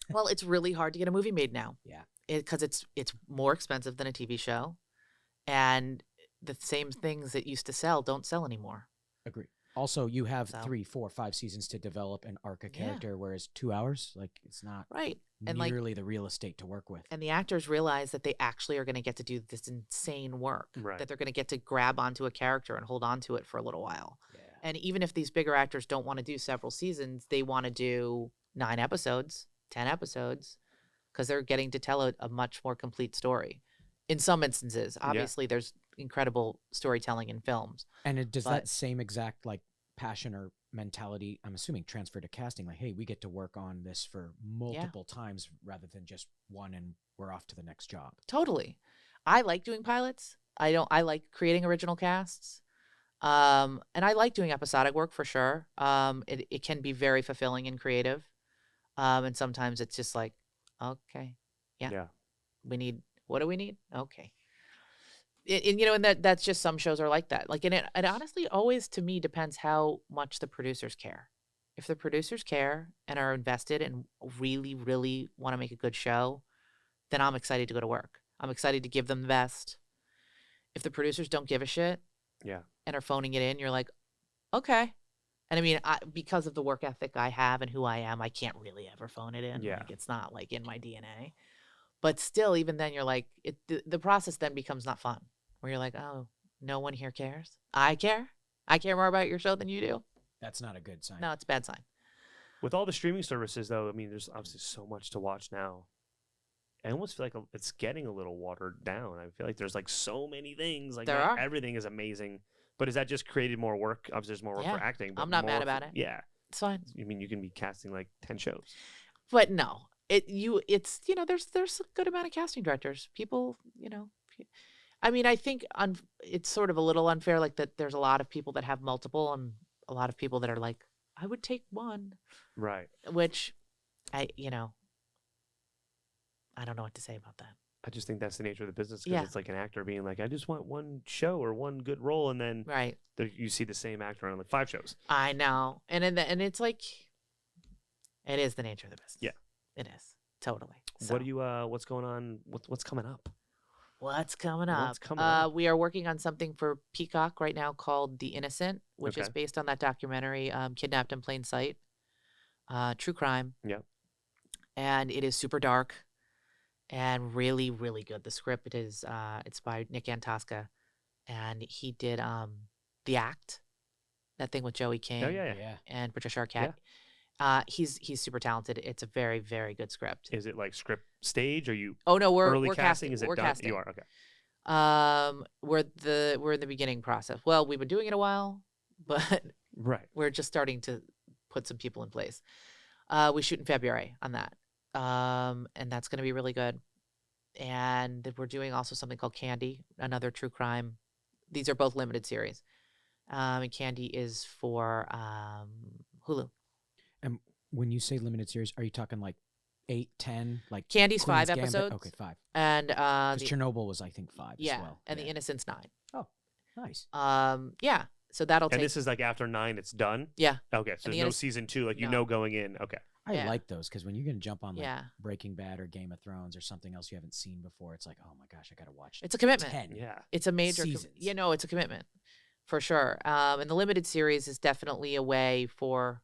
Well, it's really hard to get a movie made now. Yeah. Because it's more expensive than a TV show. And the same things that used to sell don't sell anymore. agree. Also, you have So- 3, 4, 5 seasons to develop and arc a Yeah. character, whereas 2 hours, like, it's not Right. And like nearly the real estate to work with. and the actors realize that they actually are going to get to do this insane work. Right. That they're going to get to grab onto a character and hold on to it for a little while. Yeah. And even if these bigger actors don't want to do several seasons, they want to do 9 episodes, 10 episodes, because they're getting to tell a much more complete story. In some instances, obviously, there's incredible storytelling in films. And does But- that same exact like passion or mentality, I'm assuming, transfer to casting? Like, hey, we get to work on this for multiple times rather than just one, and we're off to the next job. Totally. I like doing pilots. I like creating original casts. And I like doing episodic work for sure. It can be very fulfilling and creative. And sometimes it's just like, okay, Yeah. what do we need? Okay. And that's just some shows are like that. Like, and it honestly always, to me, depends how much the producers care. If the producers care and are invested and really, really want to make a good show, then I'm excited to go to work. I'm excited to give them the best. If the producers don't give a shit Yeah. and are phoning it in, you're like, okay, And I mean, because of the work ethic I have and who I am, I can't really ever phone it in. Yeah. Like, it's not like in my DNA. But still, even then, you're like, the process then becomes not fun. Where you're like, oh, no one here cares. I care. I care more about your show than you do. That's not a good sign. No, it's a bad sign. With all the streaming services, though, I mean, there's obviously so much to watch now. I almost feel like it's getting a little watered down. I feel like there's like so many things. Like There not are. everything is amazing. But has that just created more work? Obviously, there's more work Yeah. for acting. But I'm not more mad about for- it. Yeah. It's fine. I mean, you can be casting like 10 shows. But no, it's there's a good amount of casting directors. People, I mean, I think it's sort of a little unfair, like that. There's a lot of people that have multiple, and a lot of people that are like, I would take one, Right. which I don't know what to say about that. I just think that's the nature of the business because Yeah. it's like an actor being like, I just want one show or one good role, and then Right. you see the same actor on like 5 shows. I know, and it's like, it is the nature of the business. Yeah. It is totally. What do you? What's going on? What's coming up? What's coming up? What's coming up? We are working on something for Peacock right now called The Innocent, which is Okay. based on that documentary, Kidnapped in Plain Sight. True crime. Yep. And it is super dark and really, really good. The script is it's by Nick Antosca, and he did The Act, that thing with Joey King Oh yeah. Yeah. and Patricia Arquette. He's super talented. It's a very, very good script. Is it like script stage? Are you Oh no, we're early we're casting? casting. Is it We're done? casting. You are okay. We're in the beginning process. Well, we've been doing it a while, but Right. we're just starting to put some people in place. We shoot in February on that, and that's going to be really good. And we're doing also something called Candy, another true crime. These are both limited series, and Candy is for Hulu. And when you say limited series, are you talking like 8, 10? Like Candy's Queen's 5 Gambit? episodes. Okay, 5. And 'Cause the, Chernobyl was, I think, 5 yeah, as well. and Yeah. The Innocent's 9. Oh, nice. Yeah. So that'll And take. this is like after 9, it's done. Yeah. Okay. So And the there's no Innocent- season 2, like you No. know going in. Okay. I Yeah. like those because when you're going to jump on like Yeah. Breaking Bad or Game of Thrones or something else you haven't seen before, it's like, oh my gosh, I got to watch It's a commitment. 10. Yeah. It's a major, seasons. it's a commitment for sure. And the limited series is definitely a way for,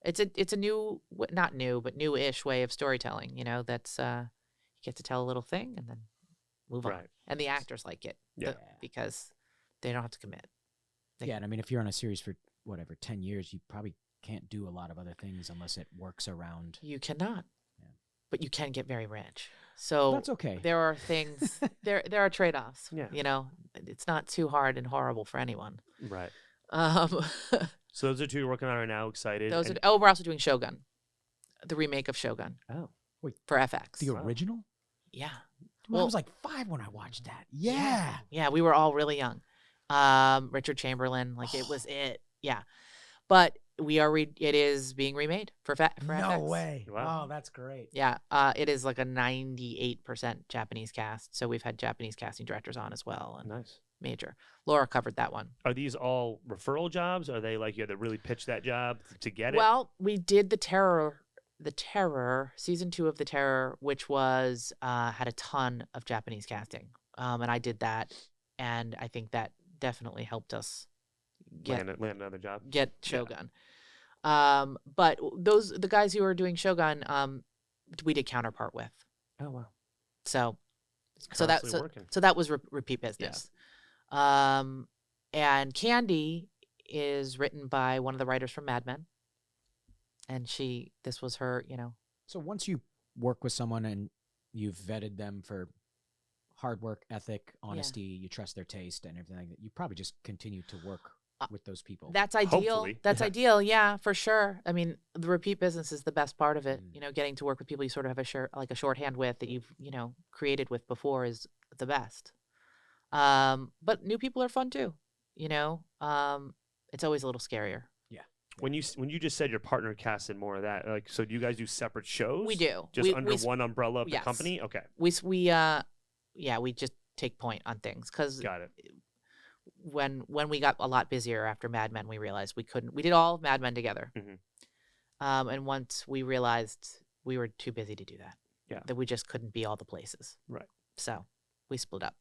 it's a new, not new, but new-ish way of storytelling. That's you get to tell a little thing and then move on. Right. And the actors like it, Yeah. because they don't have to commit. Yeah, and I mean, if you're on a series for whatever 10 years, you probably can't do a lot of other things unless it works around. You cannot, Yeah. but you can get very rich. So That's okay. there are things, there are trade-offs. Yeah. It's not too hard and horrible for anyone. Right. Um, So those are 2 you're working on right now. Excited. Those and- are, we're also doing Shogun, the remake of Shogun Oh. for FX. The Wow. original? Yeah. Well, I Well- was like 5 when I watched that. Yeah. Yeah, we were all really young. Richard Chamberlain, like it was it. Yeah. But it is being remade for No FX. way. Wow. Oh, that's great. Yeah. It is like a 98% Japanese cast. So we've had Japanese casting directors on as well, and Nice. major. Laura covered that one. Are these all referral jobs? Are they like you had to really pitch that job to get it? Well, we did the Terror season 2 of the Terror, which was had a ton of Japanese casting, and I did that, and I think that definitely helped us land another job. get Shogun. But the guys who were doing Shogun, we did counterpart with. Oh wow. So It's so that constantly working. so that was repeat business. And Candy is written by one of the writers from Mad Men, and this was her, So once you work with someone and you've vetted them for hard work, ethic, honesty, you trust their taste and everything like that, you probably just continue to work with those people. That's ideal. Hopefully. That's Yeah. ideal. Yeah, for sure. I mean, the repeat business is the best part of it. Mm. Getting to work with people you sort of have a shorthand with that you've, created with before is the best. But new people are fun too. It's always a little scarier. When you just said your partner casted more of that, like, so do you guys do separate shows? We do. Just we, under we, one umbrella of the yes. company? Okay. we just take point on things because Got it. when we got a lot busier after Mad Men, we realized we did all of Mad Men together. Mhm. And once we realized we were too busy to do that, Yeah. that we just couldn't be all the places. Right. So we split up.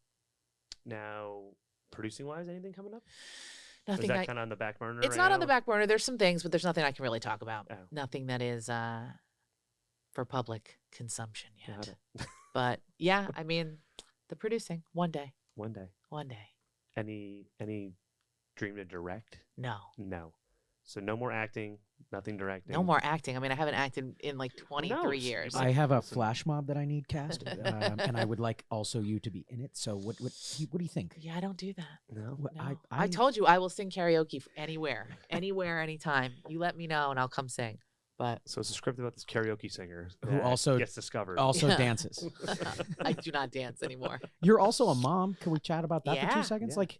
Now, producing wise, anything coming up? Is Nothing. that kind of on the back burner? It's right not on now? the back burner. There's some things, but there's nothing I can really talk about. Oh. Nothing that is for public consumption yet. Got it. But yeah, I mean, the producing one day. One day. One day. Any dream to direct? No. No. So no more acting, nothing directing. No more acting. I mean, I haven't acted in like 23 knows? years. I have a Listen. flash mob that I need cast, and I would like also you to be in it. So what do you think? Yeah, I don't do that. No. What- No. I told you I will sing karaoke anywhere, anytime. You let me know and I'll come sing. But So it's a script about this karaoke singer Who that also- gets discovered. also Yeah. dances. I do not dance anymore. You're also a mom. Can we chat about that for Yeah. 2 seconds? Yeah. Like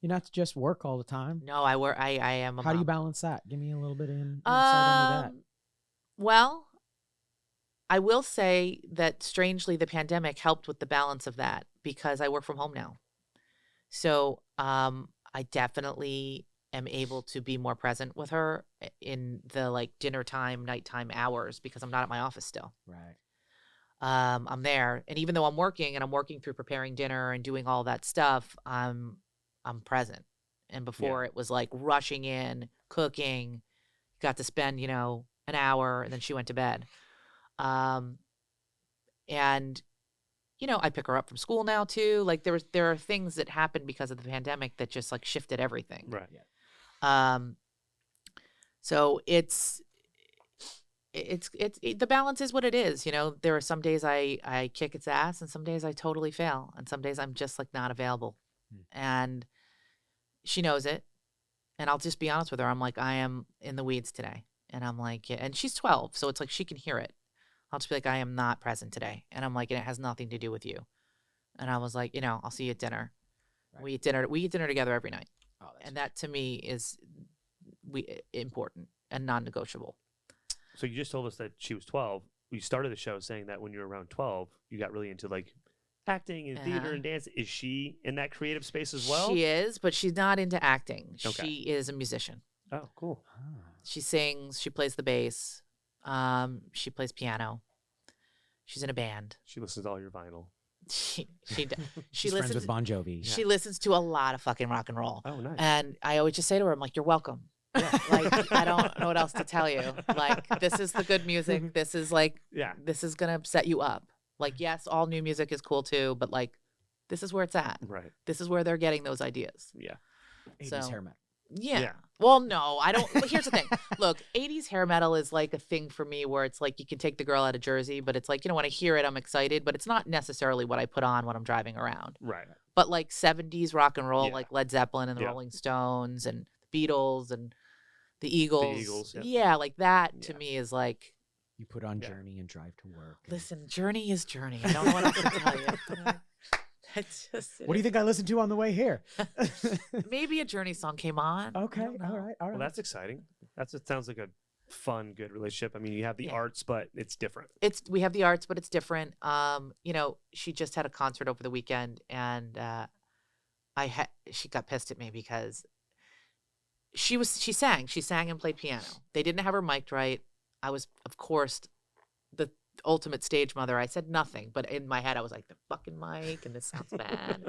you're not just work all the time. No, I work. I am a How do you mom. balance that? Give me a little bit of insight into that. Well, I will say that strangely, the pandemic helped with the balance of that because I work from home now. So I definitely am able to be more present with her in the like dinner time, nighttime hours because I'm not at my office still. Right. I'm there, and even though I'm working and I'm working through preparing dinner and doing all that stuff, I'm present. And before it was like rushing in, cooking, got to spend, an hour, and then she went to bed. And I pick her up from school now too. Like there are things that happened because of the pandemic that just like shifted everything. Right. So it's the balance is what it is. There are some days I kick its ass and some days I totally fail. And some days I'm just like not available. And she knows it. And I'll just be honest with her. I'm like, I am in the weeds today. And I'm like, and she's 12. So it's like, she can hear it. I'll just be like, I am not present today. And I'm like, and it has nothing to do with you. And I was like, I'll see you at dinner. Right. We eat dinner together every night. Oh, And that to me is important and non-negotiable. So you just told us that she was 12. You started the show saying that when you were around 12, you got really into like acting and theater Uh-huh. and dance. Is she in that creative space as well? She is, but she's not into acting. Okay. She is a musician. Oh, cool. Ah. She sings. She plays the bass. She plays piano. She's in a band. She listens to all your vinyl. She She's friends listens. with Bon Jovi. She listens to a lot of fucking rock and roll. Oh, nice. And I always just say to her, I'm like, you're welcome. Like, I don't know what else to tell you. Like, this is the good music. This is like, Yeah. this is going to set you up. Like, yes, all new music is cool too, but like, this is where it's at. Right. This is where they're getting those ideas. Yeah. 80s So- hair metal. Yeah. Yeah. Well, no, I don't. But here's the thing. Look, 80s hair metal is like a thing for me where it's like you can take the girl out of Jersey, but it's like, when I hear it, I'm excited, but it's not necessarily what I put on when I'm driving around. Right. But like 70s rock and roll, Yeah. like Led Zeppelin and the Yeah. Rolling Stones and the Beatles and the Eagles. Eagles, yep. Yeah, like that to Yeah. me is like, You put on Yeah. Journey and drive to work. and- listen, Journey is Journey. I don't know what else to tell you. It's just, What do you think I listened to on the way here? Maybe a Journey song came on. I Okay, don't all know. right, all right. Well, that's exciting. It sounds like a fun, good relationship. I mean, you have the Yeah. arts, but it's different. We have the arts, but it's different. She just had a concert over the weekend, and she got pissed at me because she sang and played piano. They didn't have her mic'd right. I was, of course, the ultimate stage mother. I said nothing, but in my head I was like, the fucking mic, and this sounds bad,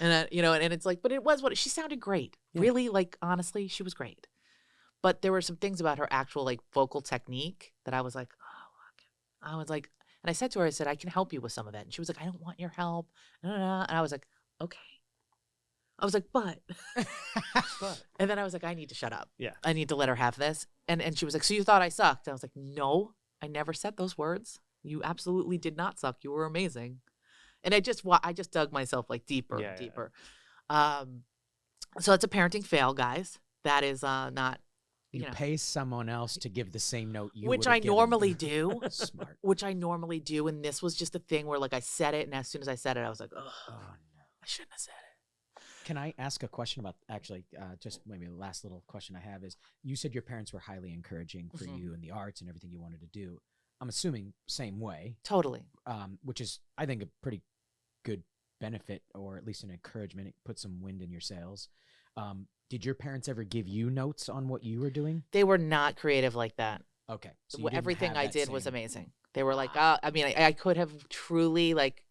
and and it's like, but it was she sounded great. Yeah. Really, like honestly, she was great. But there were some things about her actual like vocal technique that I was like, oh, I was like, and I said to her, I said, I can help you with some of that, and she was like, I don't want your help, and I was like, okay. I was like, but, and then I was like, I need to shut up. Yeah. I need to let her have this. And she was like, so you thought I sucked? I was like, no, I never said those words. You absolutely did not suck. You were amazing. And I just dug myself like deeper Yeah, and yeah. deeper. So it's a parenting fail, guys. That is not, You pay someone else to give the same note you which would've I given. normally do. Smart. Which I normally do. And this was just a thing where like I said it. And as soon as I said it, I was like, oh, Oh, no. I shouldn't have said it. Can I ask a question about actually just maybe the last little question I have is you said your parents were highly encouraging for Mhm. you in the arts and everything you wanted to do. I'm assuming same way, Totally. which is I think a pretty good benefit or at least an encouragement. It puts some wind in your sails. Did your parents ever give you notes on what you were doing? They were not creative like that. Okay. So you didn't Everything have I that did was same- amazing. They were like, I mean, I could have truly like,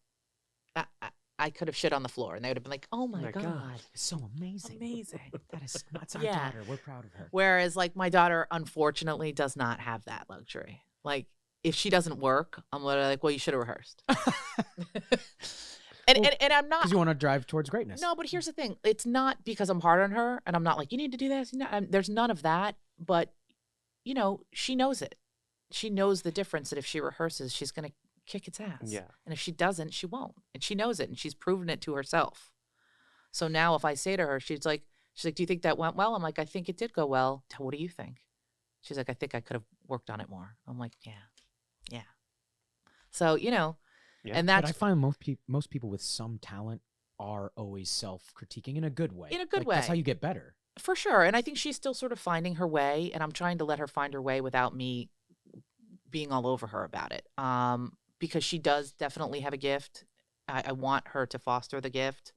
I could have shit on the floor, and they would have been like, "Oh my my god, God. It's so amazing. amazing." That is, that's our Yeah. daughter. We're proud of her. Whereas like my daughter, unfortunately, does not have that luxury. Like if she doesn't work, I'm literally like, "Well, you should have rehearsed." And I'm not. Because you want to drive towards greatness. No, but here's the thing. It's not because I'm hard on her, and I'm not like, "You need to do this." There's none of that. But she knows it. She knows the difference that if she rehearses, she's gonna kick its ass. Yeah. And if she doesn't, she won't. And she knows it, and she's proven it to herself. So now if I say to her, she's like, "Do you think that went well?" I'm like, "I think it did go well. What do you think?" She's like, "I think I could have worked on it more." I'm like, yeah. So, Yeah. and But that's I find most people with some talent are always self-critiquing in a good way. In a good That's how way. you get better. for sure. And I think she's still sort of finding her way, and I'm trying to let her find her way without me being all over her about it. Because she does definitely have a gift. I want her to foster the gift,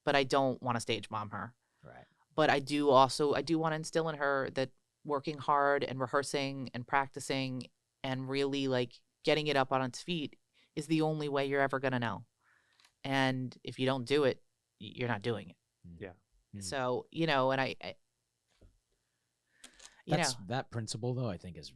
but I don't want to stage mom her. Right. But I do want to instill in her that working hard and rehearsing and practicing and really like getting it up on its feet is the only way you're ever going to know. And if you don't do it, you're not doing it. Yeah. Mm. So, and I That principle, though, I think is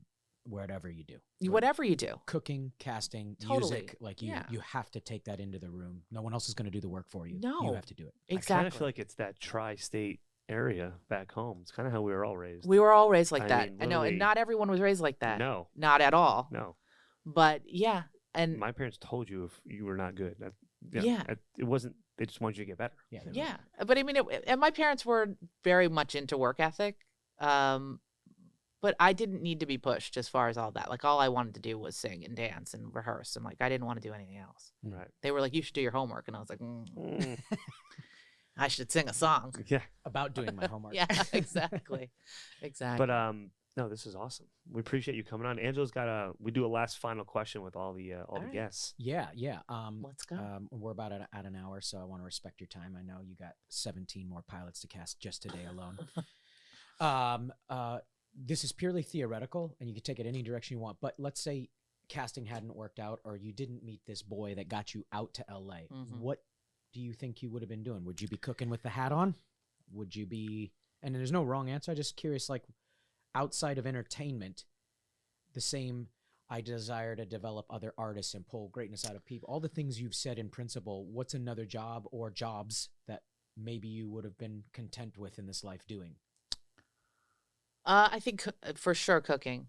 whatever you do. whatever you do. Cooking, casting, Totally. music, like Yeah. you have to take that into the room. No one else is going to do the work for you. No. You have to do it. I kind Exactly. of feel like it's that tri-state area back home. It's kind of how we were all raised. We were all raised like I that. mean, I know, literally- and not everyone was raised like that. No, Not at all. no. But yeah, and My parents told you if you were not good. Yeah. It wasn't. They just wanted you to get better. Yeah. they're yeah, but I mean, and my parents were very much into work ethic. But I didn't need to be pushed as far as all that. Like all I wanted to do was sing and dance and rehearse, and like I didn't want to do anything else. Right. They were like, "You should do your homework," and I was like, Mm. "I should sing a song." Yeah. about doing my homework. Yeah, exactly, exactly. But no, this is awesome. We appreciate you coming on. Angelo's got we do a last final question with all the All right. guests. Yeah. Let's go. We're about at an hour, so I want to respect your time. I know you got 17 more pilots to cast just today alone. This is purely theoretical, and you can take it any direction you want. But let's say casting hadn't worked out, or you didn't meet this boy that got you out to LA. Mhm. What do you think you would have been doing? Would you be cooking with the hat on? Would you be? And there's no wrong answer. I'm just curious, like outside of entertainment, the same. I desire to develop other artists and pull greatness out of people. All the things you've said in principle. What's another job or jobs that maybe you would have been content with in this life doing? I think for sure cooking,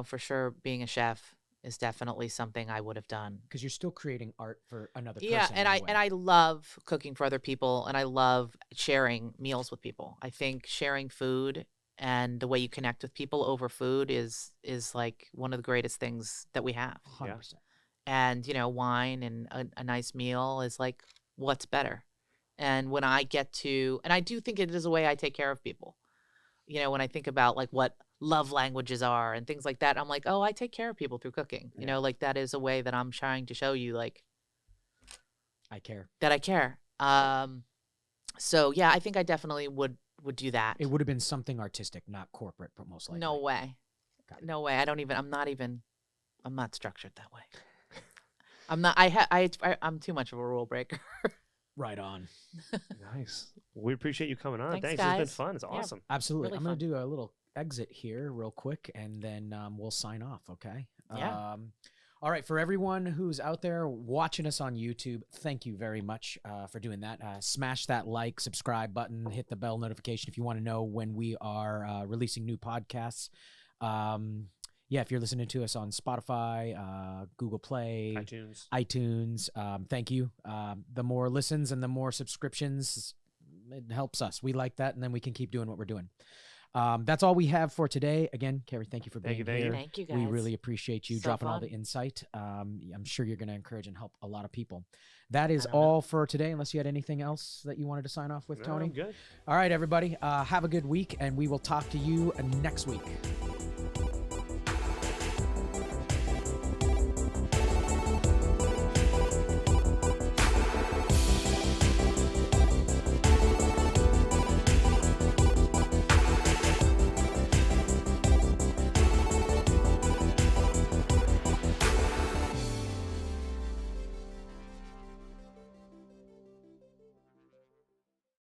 for sure being a chef is definitely something I would have done. Because you're still creating art for another person. Yeah, and in a way. I love cooking for other people, and I love sharing meals with people. I think sharing food and the way you connect with people over food is like one of the greatest things that we have. 100%. And wine and a nice meal is like what's better. And when I get to, and I do think it is a way I take care of people. When I think about like what love languages are and things like that, I'm like, oh, I take care of people through cooking. Yeah. Like that is a way that I'm trying to show you like I care. that I care. So yeah, I think I definitely would do that. It would have been something artistic, not corporate, but most likely. No way. Got it. No way. I'm not structured that way. I'm not, I'm too much of a rule breaker. Right on. Nice. We appreciate you coming on. Thanks, Thanks. It's been guys. fun. It's Yeah. awesome. Absolutely. Really I'm going fun. to do a little exit here real quick, and then we'll sign off, okay? Yeah. All right. For everyone who's out there watching us on YouTube, thank you very much for doing that. Smash that like, subscribe button, hit the bell notification if you want to know when we are releasing new podcasts. Yeah, if you're listening to us on Spotify, Google Play, iTunes. thank you. The more listens and the more subscriptions, it helps us. We like that, and then we can keep doing what we're doing. That's all we have for today. Again, Carrie, thank you for being here. Thank you, guys. We really appreciate you So dropping all fun. the insight. I'm sure you're going to encourage and help a lot of people. That is I don't know. all for today, unless you had anything else that you wanted to sign off with, No, Tony. I'm good. All right, everybody. Have a good week, and we will talk to you next week.